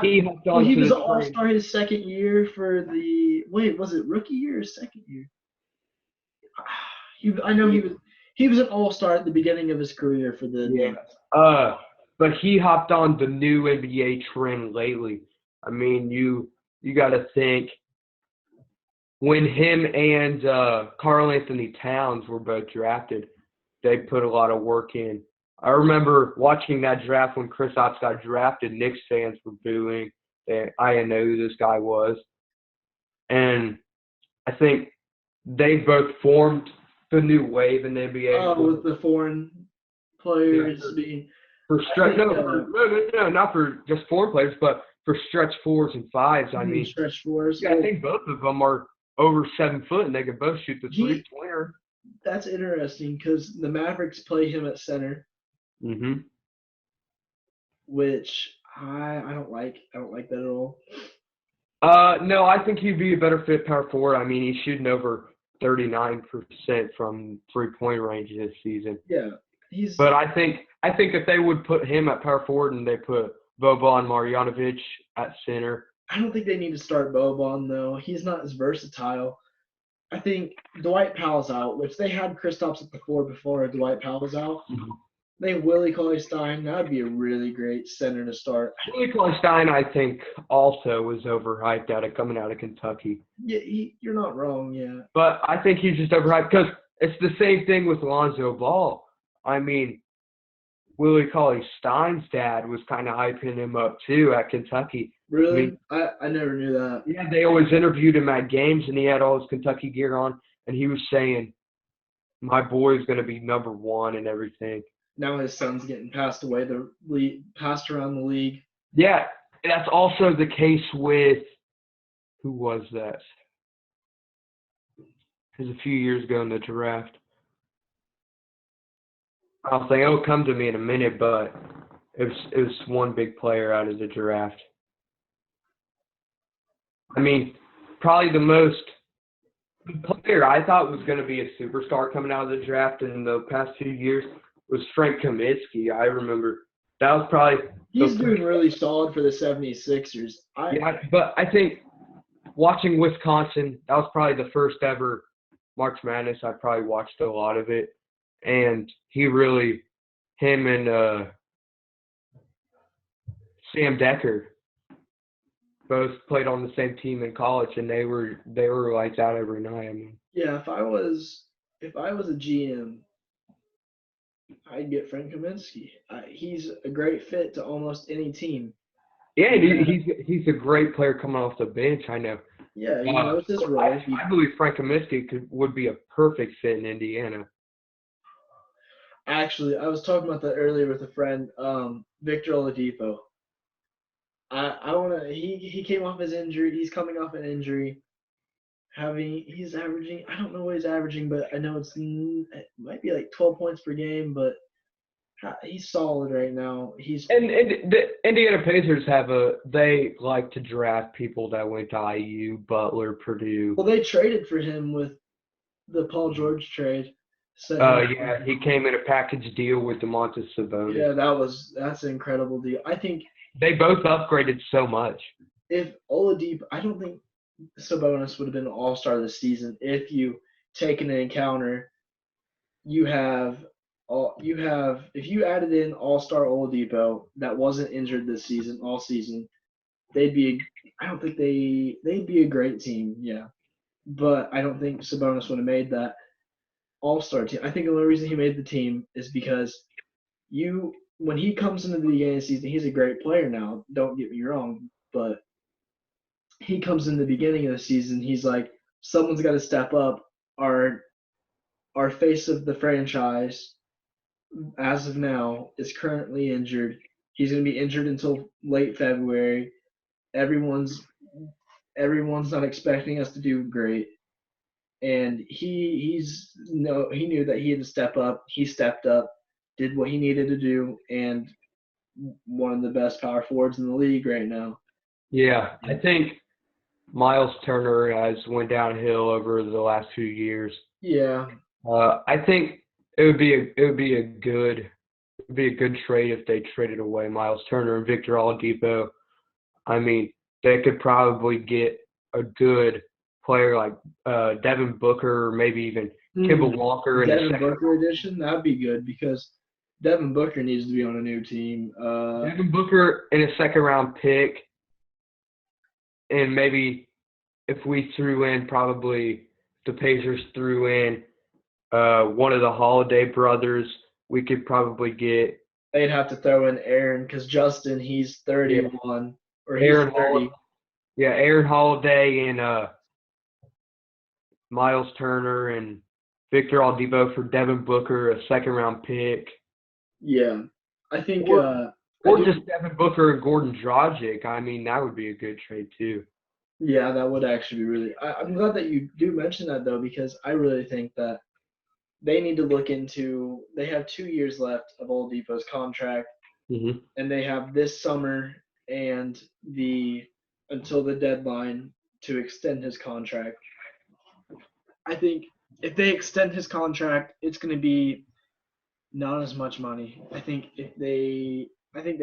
He was an All-Star his second year for the – wait, was it rookie year or second year? He was an All-Star at the beginning of his career for the Nets. But he hopped on the new NBA trend lately. I mean, you got to think when him and Karl Anthony Towns were both drafted, they put a lot of work in. I remember watching that draft when Kristaps got drafted. Knicks fans were booing. I didn't know who this guy was. And I think they both formed the new wave in the NBA. Oh, with the foreign players being – not for just foreign players, but for stretch fours and fives. I mean, stretch fours. Yeah, I think both of them are over 7 foot, and they can both shoot the three-pointer. That's interesting because the Mavericks play him at center. Mm-hmm. Which I don't like. I don't like that at all. No, I think he'd be a better fit power forward. I mean, he's shooting over 39% from 3-point range this season. Yeah, But I think if they would put him at power forward and they put Boban Marjanovic at center. I don't think they need to start Boban though. He's not as versatile. I think Dwight Powell's out, which they had Kristaps at the 4 before Dwight Powell's out. I think Willie Cauley-Stein, that would be a really great center to start. Willie Cauley-Stein, I think, also was overhyped coming out of Kentucky. Yeah, you're not wrong, yeah. But I think he's just overhyped because it's the same thing with Lonzo Ball. I mean, Willie Cauley-Stein's dad was kind of hyping him up too at Kentucky. Really? I never knew that. Yeah, they always interviewed him at games, and he had all his Kentucky gear on, and he was saying, "My boy's going to be number one and everything." Now his son's getting passed around the league. Yeah, that's also the case with who was that? It was a few years ago in the draft. I'll say it'll come to me in a minute, but it was one big player out of the draft. I mean, probably the most player I thought was going to be a superstar coming out of the draft in the past few years was Frank Kaminsky. I remember that was probably he's doing really solid for the 76ers. But I think watching Wisconsin, that was probably the first ever March Madness. I probably watched a lot of it, and him and Sam Decker both played on the same team in college, and they were like that every night. I mean, yeah, if I was a GM, I'd get Frank Kaminsky. He's a great fit to almost any team. Yeah, he's a great player coming off the bench. I know. Yeah, he knows his role. I believe Frank Kaminsky would be a perfect fit in Indiana. Actually, I was talking about that earlier with a friend, Victor Oladipo. He came off his injury. He's coming off an injury. He's averaging, I don't know what he's averaging, but I know it might be like 12 points per game, but he's solid right now. And the Indiana Pacers they like to draft people that went to IU, Butler, Purdue. Well, they traded for him with the Paul George trade. Yeah, he came in a package deal with Domantas Sabonis. Yeah, that's an incredible deal. I think they both upgraded so much. If Oladipo, I don't think Sabonis would have been an all-star this season if you take into encounter if you added in all-star Oladipo that wasn't injured this season all season, they'd be a great team, yeah. But I don't think Sabonis would have made that all-star team. I think the only reason he made the team is because when he comes into the beginning of the season, he's a great player now, don't get me wrong, but he comes in the beginning of the season, he's like, someone's got to step up. Our face of the franchise, as of now, is currently injured. He's going to be injured until late February. Everyone's not expecting us to do great, and he knew that he had to step up. He stepped up, did what he needed to do, and one of the best power forwards in the league right now. Yeah, I think Miles Turner has went downhill over the last few years. Yeah. I think it would be a good trade if they traded away Miles Turner and Victor Oladipo. I mean, they could probably get a good player like Devin Booker or maybe even Kemba Walker. Devin Booker edition, that'd be good because Devin Booker needs to be on a new team. Devin Booker in a second-round pick, and maybe if we threw in probably the Pacers threw in one of the Holiday brothers, we could probably get. They'd have to throw in Aaron because Justin, he's 31 or Aaron he's 30. Aaron Holiday and Miles Turner and Victor Oladipo for Devin Booker, a second-round pick. Yeah, I think. Or just Devin Booker and Gordon Dragic. I mean, that would be a good trade too. Yeah, that would actually be really. I'm glad that you do mention that though, because I really think that they need to look into. They have 2 years left of Oladipo's contract, and they have this summer and until the deadline to extend his contract. I think if they extend his contract, it's going to be not as much money. I think they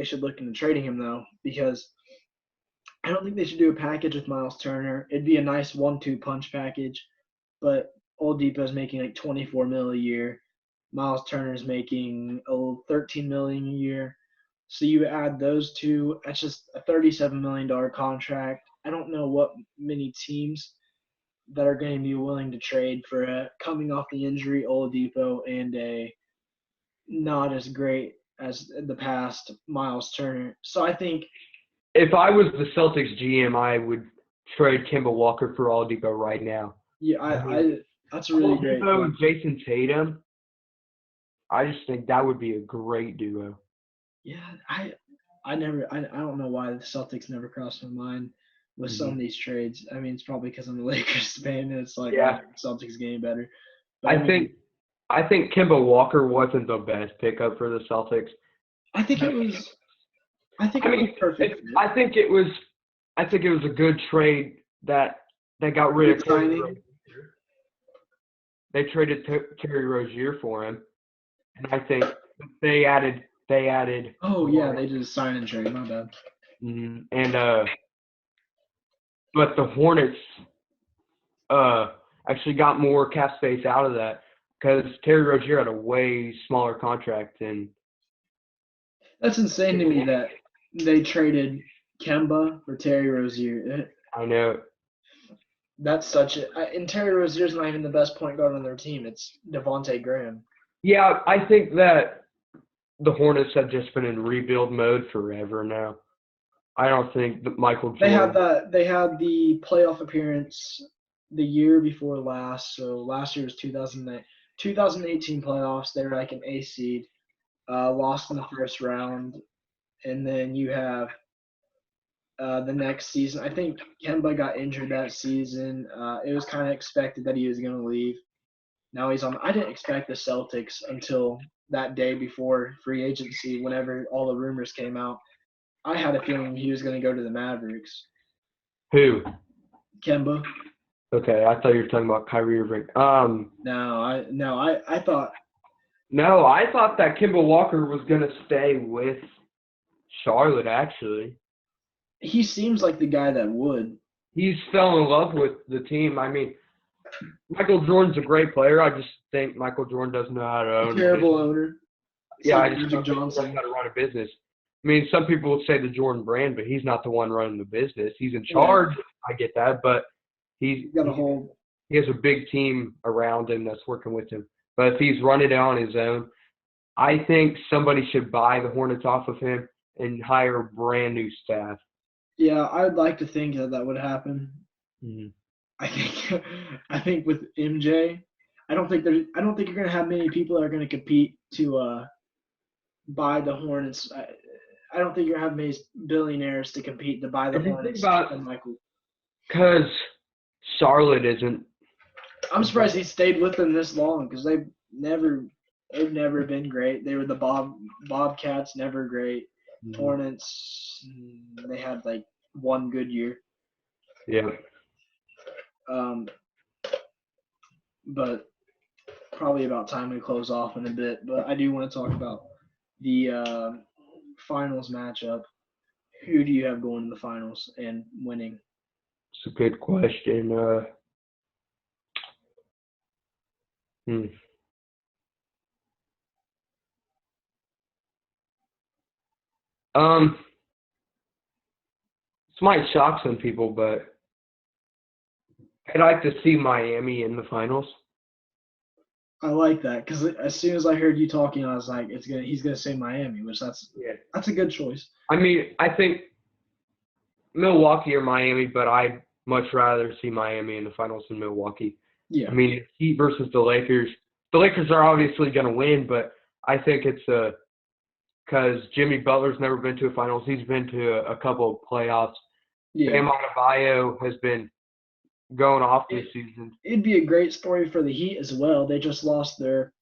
should look into trading him though, because I don't think they should do a package with Miles Turner. It'd be a nice 1-2 punch package, but Oladipo's making like 24 mil a year. Miles Turner's making 13 million a year. So you add those two, that's just a $37 million contract. I don't know what many teams that are going to be willing to trade for a coming off the injury Oladipo and a not as great as the past Miles Turner. So I think if I was the Celtics GM, I would trade Kemba Walker for Oladipo right now. yeah, I that's a really great Oladipo point. and Jason Tatum, I just think that would be a great duo. Yeah, I don't know why the Celtics never crossed my mind with some of these trades. I mean, it's probably because I'm a Lakers fan and it's like, Yeah. Celtics getting better. But I think Kemba Walker wasn't the best pickup for the Celtics. I think it was perfect. I think it was a good trade that got rid of Terry Rozier. They traded Terry Rozier for him, and I think they added. Oh yeah, they did a sign and trade. My bad. And but the Hornets actually got more cap space out of that because Terry Rozier had a way smaller contract than. That's insane to me that they traded Kemba for Terry Rozier. I know. That's such a – and Terry Rozier's not even the best point guard on their team. It's Devontae Graham. Yeah, I think that the Hornets have just been in rebuild mode forever now. I don't think that Michael Jordan – They had the playoff appearance the year before last. So last year was 2018 playoffs. They were like an A seed, lost in the first round. And then you have the next season. I think Kemba got injured that season. It was kind of expected that he was going to leave. Now he's on. I didn't expect the Celtics until that day before free agency, whenever all the rumors came out. I had a feeling he was going to go to the Mavericks. Who? Kemba. Okay, I thought you were talking about Kyrie Irving. I thought. No, I thought that Kemba Walker was going to stay with Charlotte, actually. He seems like the guy that would. He's fell in love with the team. I mean, Michael Jordan's a great player. I just think Michael Jordan doesn't know how to own a terrible owner. Yeah, I just don't know how to run a business. I mean, some people would say the Jordan brand, but he's not the one running the business. He's in charge. Yeah. I get that, but he has a big team around him that's working with him. But if he's running it on his own, I think somebody should buy the Hornets off of him and hire a brand new staff. Yeah, I'd like to think that would happen. Mm-hmm. I think with MJ, I don't think you're going to have many people that are going to compete to buy the Hornets. I don't think you're going to have many billionaires to compete to buy the Hornets. And Michael, because Charlotte isn't. I'm surprised he stayed with them this long because they've never been great. They were the Bobcats, never great. Mm-hmm. Hornets, they had like one good year. Yeah. But probably about time we close off in a bit. But I do want to talk about the finals matchup. Who do you have going to the finals and winning? It's a good question. This might shock some people, but I'd like to see Miami in the finals. I like that because as soon as I heard you talking, I was like, he's gonna say Miami, which that's a good choice. I mean, I think Milwaukee or Miami, but I'd much rather see Miami in the finals than Milwaukee. Yeah. I mean, Heat versus the Lakers. The Lakers are obviously gonna win, but I think it's because Jimmy Butler's never been to a finals. He's been to a couple of playoffs. Yeah. Bam Adebayo has been going off this season. It'd be a great story for the Heat as well. They just lost their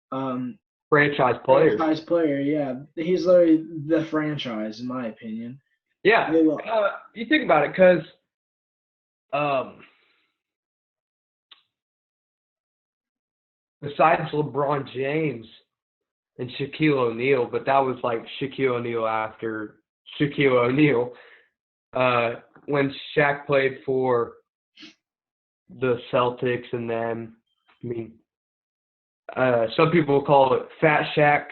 franchise player. Franchise player, yeah. He's literally the franchise, in my opinion. Yeah. You think about it, because besides LeBron James and Shaquille O'Neal, but that was like Shaquille O'Neal after Shaquille O'Neal. When Shaq played for the Celtics and them, I mean, some people call it Fat Shaq.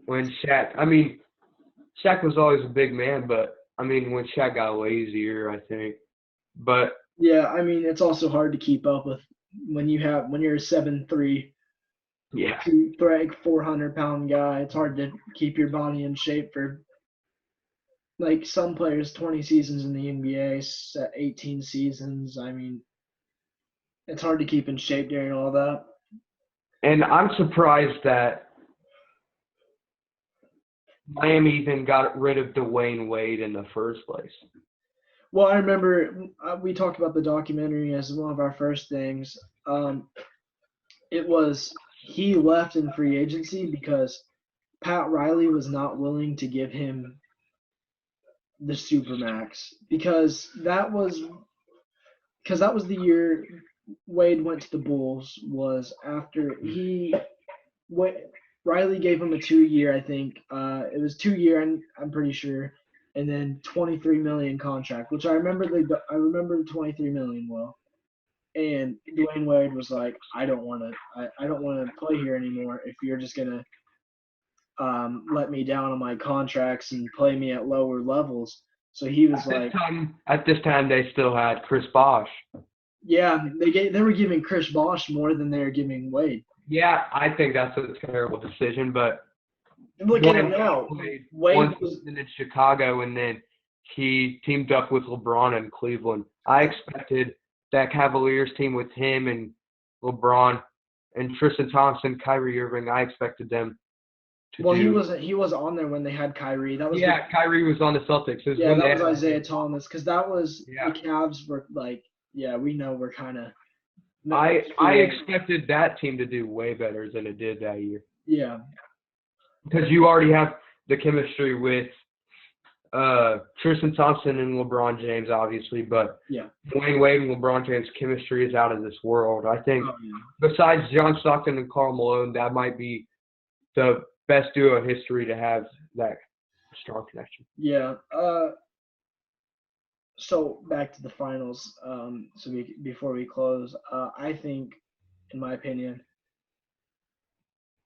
When Shaq was always a big man, but I mean, when Shaq got lazier, I think. But Yeah, I mean, it's also hard to keep up with when you're a 7'3", yeah, 400-pound guy. It's hard to keep your body in shape for like some players 20 seasons in the NBA, 18 seasons. I mean, it's hard to keep in shape during all that. and I'm surprised that Miami even got rid of Dwayne Wade in the first place. Well, I remember we talked about the documentary as one of our first things. It was he left in free agency because Pat Riley was not willing to give him the Supermax because that was the year Wade went to the Bulls. Was after Riley gave him a 2-year, I think. It was 2-year, I'm pretty sure, and then $23 million contract, which I remember the $23 million well. And Dwayne Wade was like, I don't want to play here anymore if you're just gonna let me down on my contracts and play me at lower levels. So he was At this time, they still had Chris Bosh. Yeah, they were giving Chris Bosh more than they were giving Wade. Yeah, I think that's a terrible decision, but look at him now. Wade was in Chicago, and then he teamed up with LeBron in Cleveland. I expected that Cavaliers team with him and LeBron and Tristan Thompson, Kyrie Irving. I expected them to do. He was on there when they had Kyrie. Kyrie was on the Celtics. That was Isaiah Thomas because that was the Cavs were like, we know we're kind of. I expected that team to do way better than it did that year. Yeah. Because you already have the chemistry with Tristan Thompson and LeBron James, obviously, but Dwayne Wade and LeBron James' chemistry is out of this world. I think besides John Stockton and Karl Malone, that might be the best duo in history to have that strong connection. Yeah. So back to the finals. Before we close, I think, in my opinion,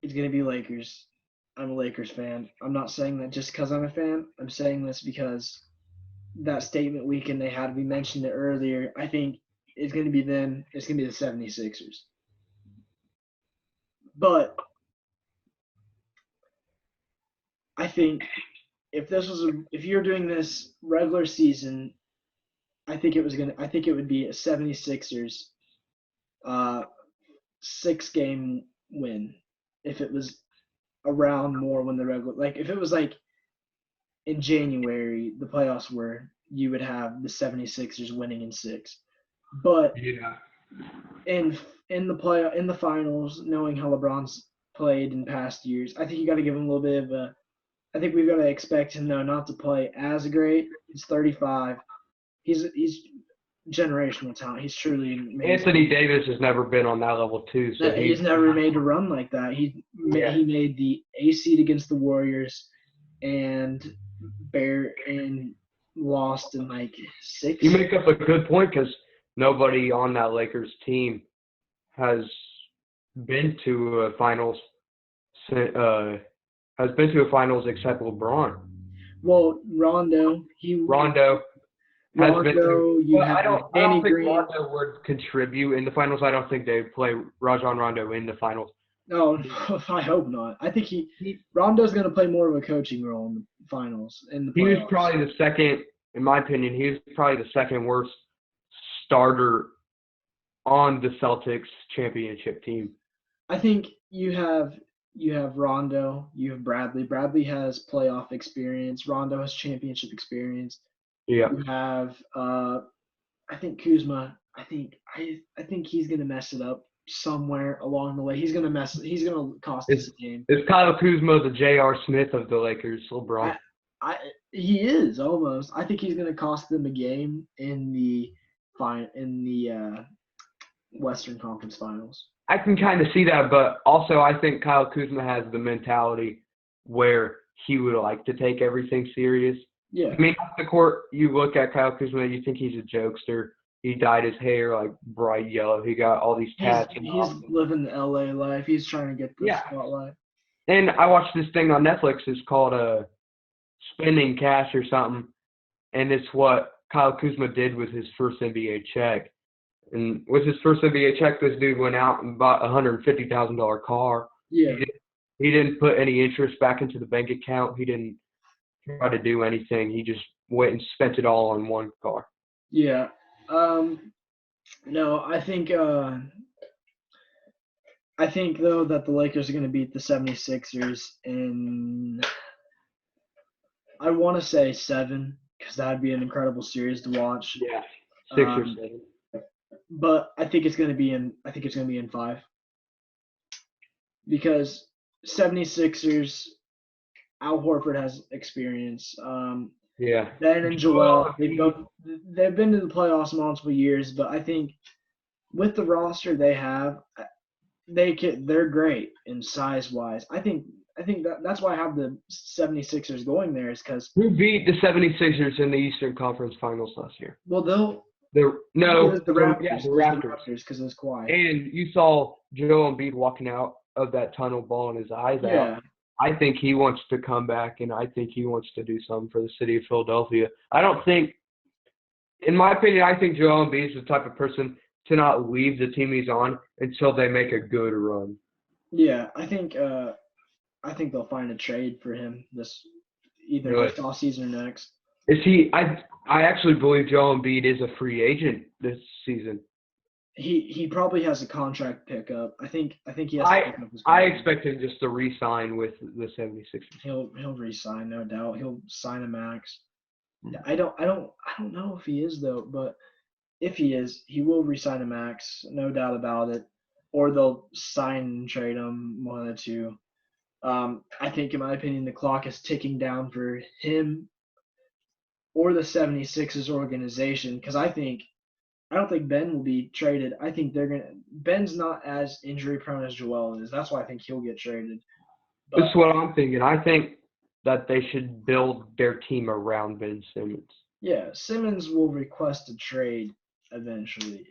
it's going to be Lakers. I'm a Lakers fan. I'm not saying that just because I'm a fan. I'm saying this because that statement weekend they had, we mentioned it earlier. I think it's going to be them. It's going to be the 76ers. But I think if you're doing this regular season, I think it would be a 76ers 6-game win if it was around more when the regular, like if it was like in January the playoffs were, you would have the 76ers winning in 6. But in the finals, knowing how LeBron's played in past years, I think you got to give him a little bit of I think we've got to expect him not to play as great. He's 35. He's generational talent. He's truly amazing. Anthony Davis has never been on that level too. So he's never made a run like that. He made the A seed against the Warriors, and lost in like 6. You make up a good point because nobody on that Lakers team has been to a finals. Has been to a finals except LeBron. Well, Rondo has been to. I don't think Green. Rondo would contribute in the finals. I don't think they'd play Rajon Rondo in the finals. No, I hope not. I think Rondo's going to play more of a coaching role in the finals. He was probably the second, in my opinion. He was probably the second worst starter on the Celtics championship team. I think you have Rondo, you have Bradley. Bradley has playoff experience. Rondo has championship experience. Yeah. You have I think Kuzma. I think he's gonna mess it up somewhere along the way. He's gonna cost us a game. Is Kyle Kuzma the J.R. Smith of the Lakers, LeBron? He is almost. I think he's gonna cost them a game in the Western Conference Finals. I can kind of see that, but also I think Kyle Kuzma has the mentality where he would like to take everything serious. Yeah. I mean, off the court, you look at Kyle Kuzma, you think he's a jokester. He dyed his hair like bright yellow. He got all these tats. He's living the LA life. He's trying to get the spotlight. And I watched this thing on Netflix. It's called Spending Cash or something, and it's what Kyle Kuzma did with his first NBA check. And with his first NBA check, this dude went out and bought a $150,000 car. Yeah. He didn't put any interest back into the bank account. He didn't try to do anything. He just went and spent it all on one car. Yeah. No, I think though that the Lakers are going to beat the 76ers in, I want to say 7, because that'd be an incredible series to watch. Yeah, 6 or 7. But I think it's going to be in 5. Because 76ers, Al Horford has experience. Yeah. Ben and Joel, they've been to the playoffs multiple years, but I think with the roster they have, they're great in size-wise. I think that's why I have the 76ers going there, is because who beat the 76ers in the Eastern Conference Finals last year? Well, the Raptors. Yeah, the Raptors, because it's quiet. And you saw Joel Embiid walking out of that tunnel, bawling his eyes out. I think he wants to come back, and I think he wants to do something for the city of Philadelphia. In my opinion, I think Joel Embiid is the type of person to not leave the team he's on until they make a good run. Yeah, I think they'll find a trade for him this offseason or next. Is he? I actually believe Joel Embiid is a free agent this season. He probably has a contract pickup. I think he has. I expect him just to re-sign with the 76ers. He'll re-sign, no doubt. He'll sign a max. I don't know if he is though, but if he is, he will re-sign a max, no doubt about it. Or they'll sign and trade him, one of the two. I think, in my opinion, the clock is ticking down for him or the 76ers organization, because I don't think Ben will be traded. I think Ben's not as injury prone as Joel is. That's why I think he'll get traded. That's what I'm thinking. I think that they should build their team around Ben Simmons. Yeah, Simmons will request a trade eventually.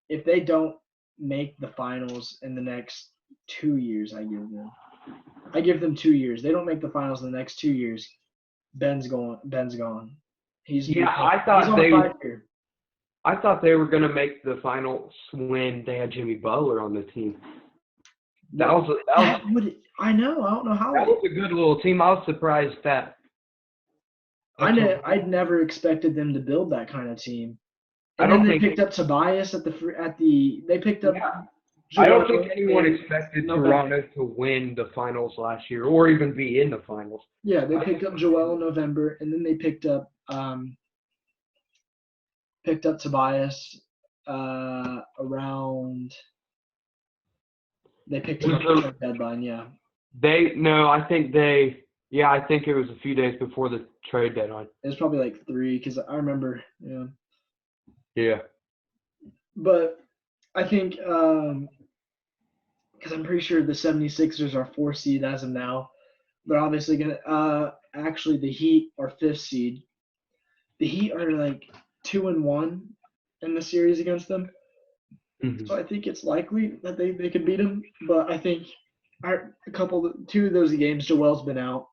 If they don't make the finals in the next 2 years, I give them 2 years. They don't make the finals in the next 2 years, Ben's gone. I thought they were going to make the finals when they had Jimmy Butler on the team. I know. I don't know how. That was a good little team. I was surprised that. I'd never expected them to build that kind of team. And then they picked up Tobias They picked up. I don't think anyone expected Toronto to win the finals last year or even be in the finals. Yeah, they picked up Joel in November, and then they picked up Tobias around. They picked him up at the deadline. Yeah. I think it was a few days before the trade deadline. It was probably like 3, because I remember. Yeah. Yeah. But I think because I'm pretty sure the 76ers are 4 seed as of now. They're obviously going to actually the Heat are 5th seed. The Heat are like 2-1 in the series against them. Mm-hmm. So I think it's likely that they could beat them. But I think 2 of those games, Joel's been out.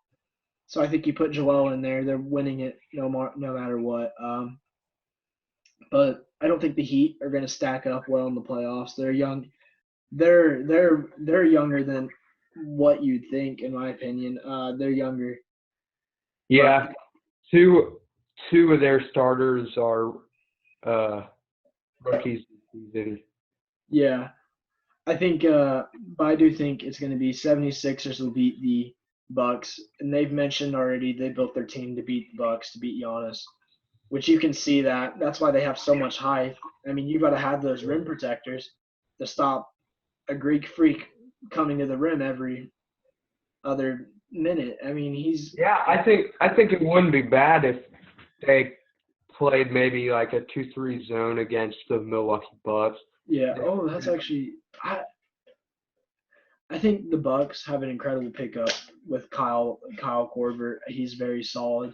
So I think you put Joel in there, they're winning it no matter what. But I don't think the Heat are going to stack up well in the playoffs. They're young. They're younger than what you'd think, in my opinion. They're younger. Yeah, two of their starters are rookies this season. Yeah, I think. But I do think it's going to be 76ers will beat the Bucks, and they've mentioned already they built their team to beat the Bucks, to beat Giannis, which you can see that. That's why they have so much hype. I mean, you got to have those rim protectors to stop a Greek freak coming to the rim every other minute. I mean, Yeah, I think it wouldn't be bad if they played maybe like a 2-3 zone against the Milwaukee Bucks. Yeah. Oh, that's actually. I think the Bucks have an incredible pickup with Kyle Korver. He's very solid.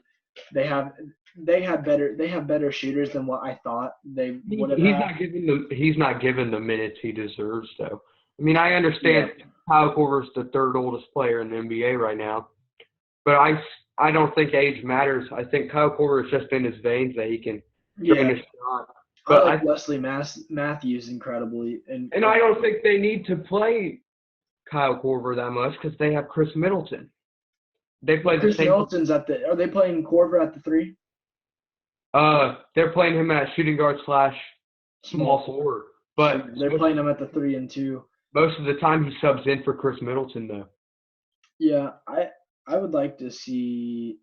They have they have better shooters than what I thought they would have He's had. not giving the minutes he deserves, though. I mean, I Yeah. understand Kyle Korver's the third oldest player in the NBA right now, but I don't think age matters. I think Kyle Korver is just in his veins that he can drain Yeah. a shot. I But like Wesley Matthews incredibly, and I don't think they need to play Kyle Korver that much because they have Chris Middleton. They play the Chris same. Middleton's at the. Are they playing Korver at the 3? They're playing him at shooting guard / small forward, but They're playing him at the 3 and 2. most of the time he subs in for Chris Middleton, though. Yeah, I would like to see.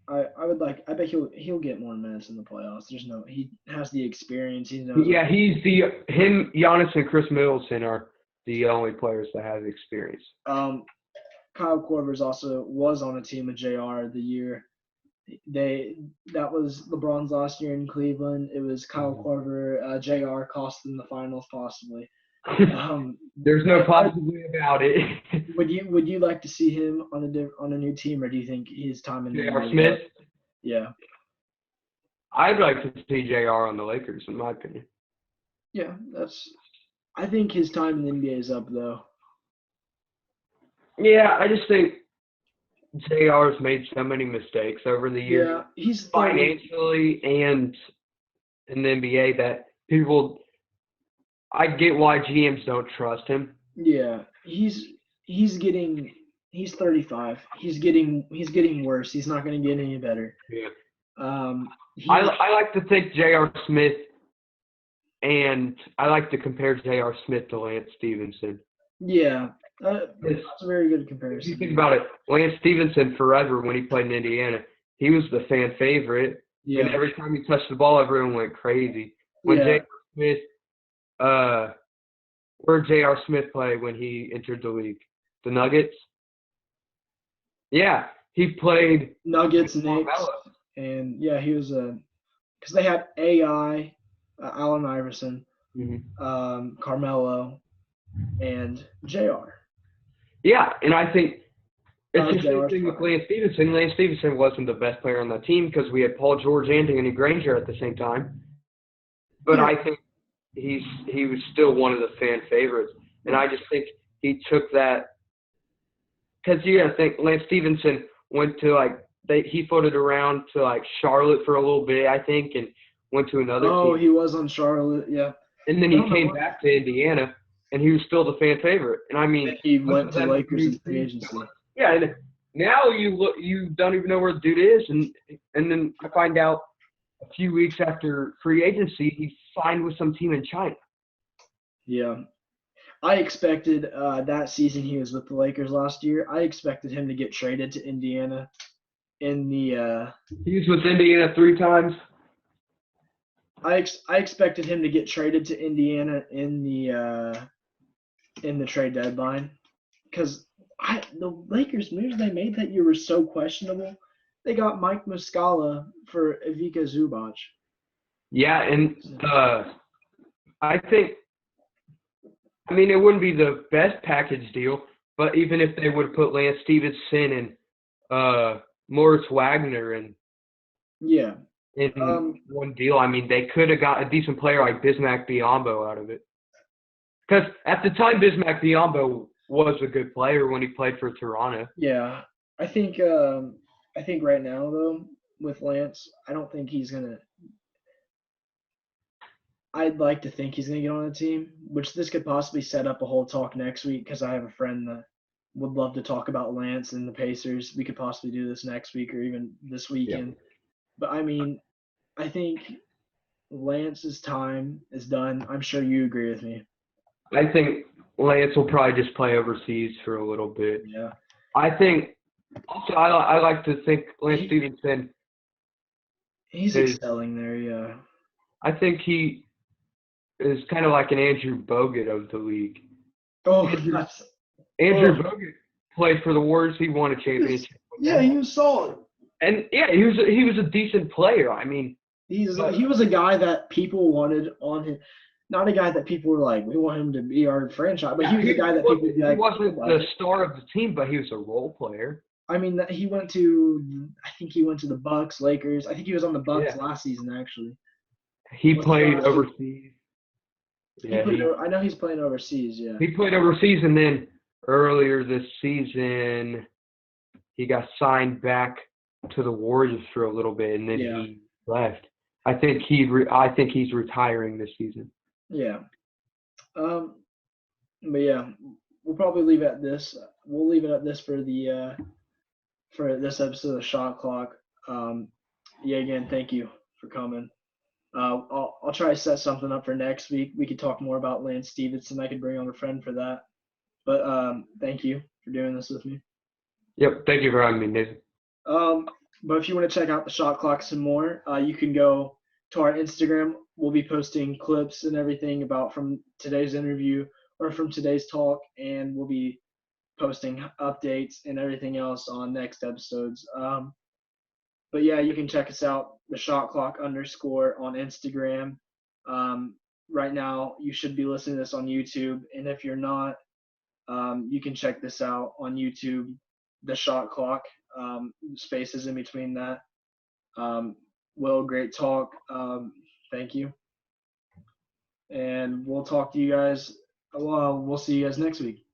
I would like. I bet he'll get more minutes in the playoffs. He has the experience. He knows. Yeah, Giannis, and Chris Middleton are the only players that have experience. Kyle Korver's also was on a team with JR the year. That was LeBron's last year in Cleveland. It was Kyle Korver, JR cost them the finals possibly. There's no possibly about it. Would you like to see him on a new team, or do you think his time in the J.R. Smith? Yeah. I'd like to see JR on the Lakers, in my opinion. Yeah, I think his time in the NBA is up, though. Yeah, I just think JR's made so many mistakes over the years. Yeah, he's financially and in the NBA that people. I get why GMs don't trust him. Yeah, he's 35. He's getting worse. He's not going to get any better. Yeah. I like to think J.R. Smith, and I like to compare J.R. Smith to Lance Stevenson. Yeah, that's a very good comparison. If you think about it, Lance Stevenson forever when he played in Indiana, he was the fan favorite, and every time he touched the ball, everyone went crazy. When J.R. Smith, where did J.R. Smith play when he entered the league? The Nuggets? Yeah, he played Nuggets, Knicks, and he was because they had AI, Allen Iverson, Carmelo, and JR. Yeah, and I think it's the same thing with Lance Stevenson. Lance Stevenson wasn't the best player on the team because we had Paul George and Danny Granger at the same time. But I think he was still one of the fan favorites. And I just think he took that because you got to think Lance Stevenson went to he floated around to Charlotte for a little bit, I think, and went to another team. Oh, he was on Charlotte, yeah. And then he came back to Indiana, and he was still the fan favorite. And I mean, he went to Lakers in free agency. Yeah, and now you don't even know where the dude is, and then I find out a few weeks after free agency he signed with some team in China. Yeah. I expected that season he was with the Lakers last year. I expected him to get traded to Indiana in the he was with Indiana 3 times. I expected him to get traded to Indiana in the trade deadline because the Lakers moves they made that year were so questionable. They got Mike Muscala for Ivica Zubac. Yeah, and I think it wouldn't be the best package deal, but even if they would have put Lance Stevenson and Moritz Wagner in one deal, they could have got a decent player like Bismack Biyombo out of it. Because at the time, Bismack Biyombo was a good player when he played for Toronto. Yeah, I think right now though with Lance, I don't think he's gonna. I'd like to think he's gonna get on the team, which this could possibly set up a whole talk next week because I have a friend that would love to talk about Lance and the Pacers. We could possibly do this next week or even this weekend. Yeah. But I think Lance's time is done. I'm sure you agree with me. I think Lance will probably just play overseas for a little bit. Yeah. I think also I like to think Lance Stevenson. He's excelling there, yeah. I think he is kind of like an Andrew Bogut of the league. Oh, Andrew Bogut played for the Warriors. He won a championship. Yeah, he was solid. And yeah, he was a decent player. He was a guy that people wanted on him. not a guy that people were like, we want him to be our franchise, but he was a guy that people would be He like, wasn't the star of the team, but he was a role player. I mean, I think he went to the Bucks, Lakers. I think he was on the Bucks last season, actually. He played overseas. I know he's playing overseas, yeah. He played overseas, and then earlier this season, he got signed back to the Warriors for a little bit, and then he left. I think he's retiring this season. Yeah. But yeah, we'll probably leave it at this. We'll leave it at this for this episode of the Shot Clock. Again, thank you for coming. I'll try to set something up for next week. We could talk more about Lance Stevenson. I could bring on a friend for that. But thank you for doing this with me. Yep, thank you for having me, Nathan. But if you want to check out the Shot Clock some more, you can go to our Instagram. We'll be posting clips and everything about from today's interview or from today's talk, and we'll be posting updates and everything else on next episodes. But yeah, you can check us out, the Shot Clock _ on Instagram. Right now, you should be listening to this on YouTube, and if you're not, you can check this out on YouTube, the Shot Clock. Spaces in between that. Will, great talk. Thank you. And we'll talk to you guys. Well, we'll see you guys next week.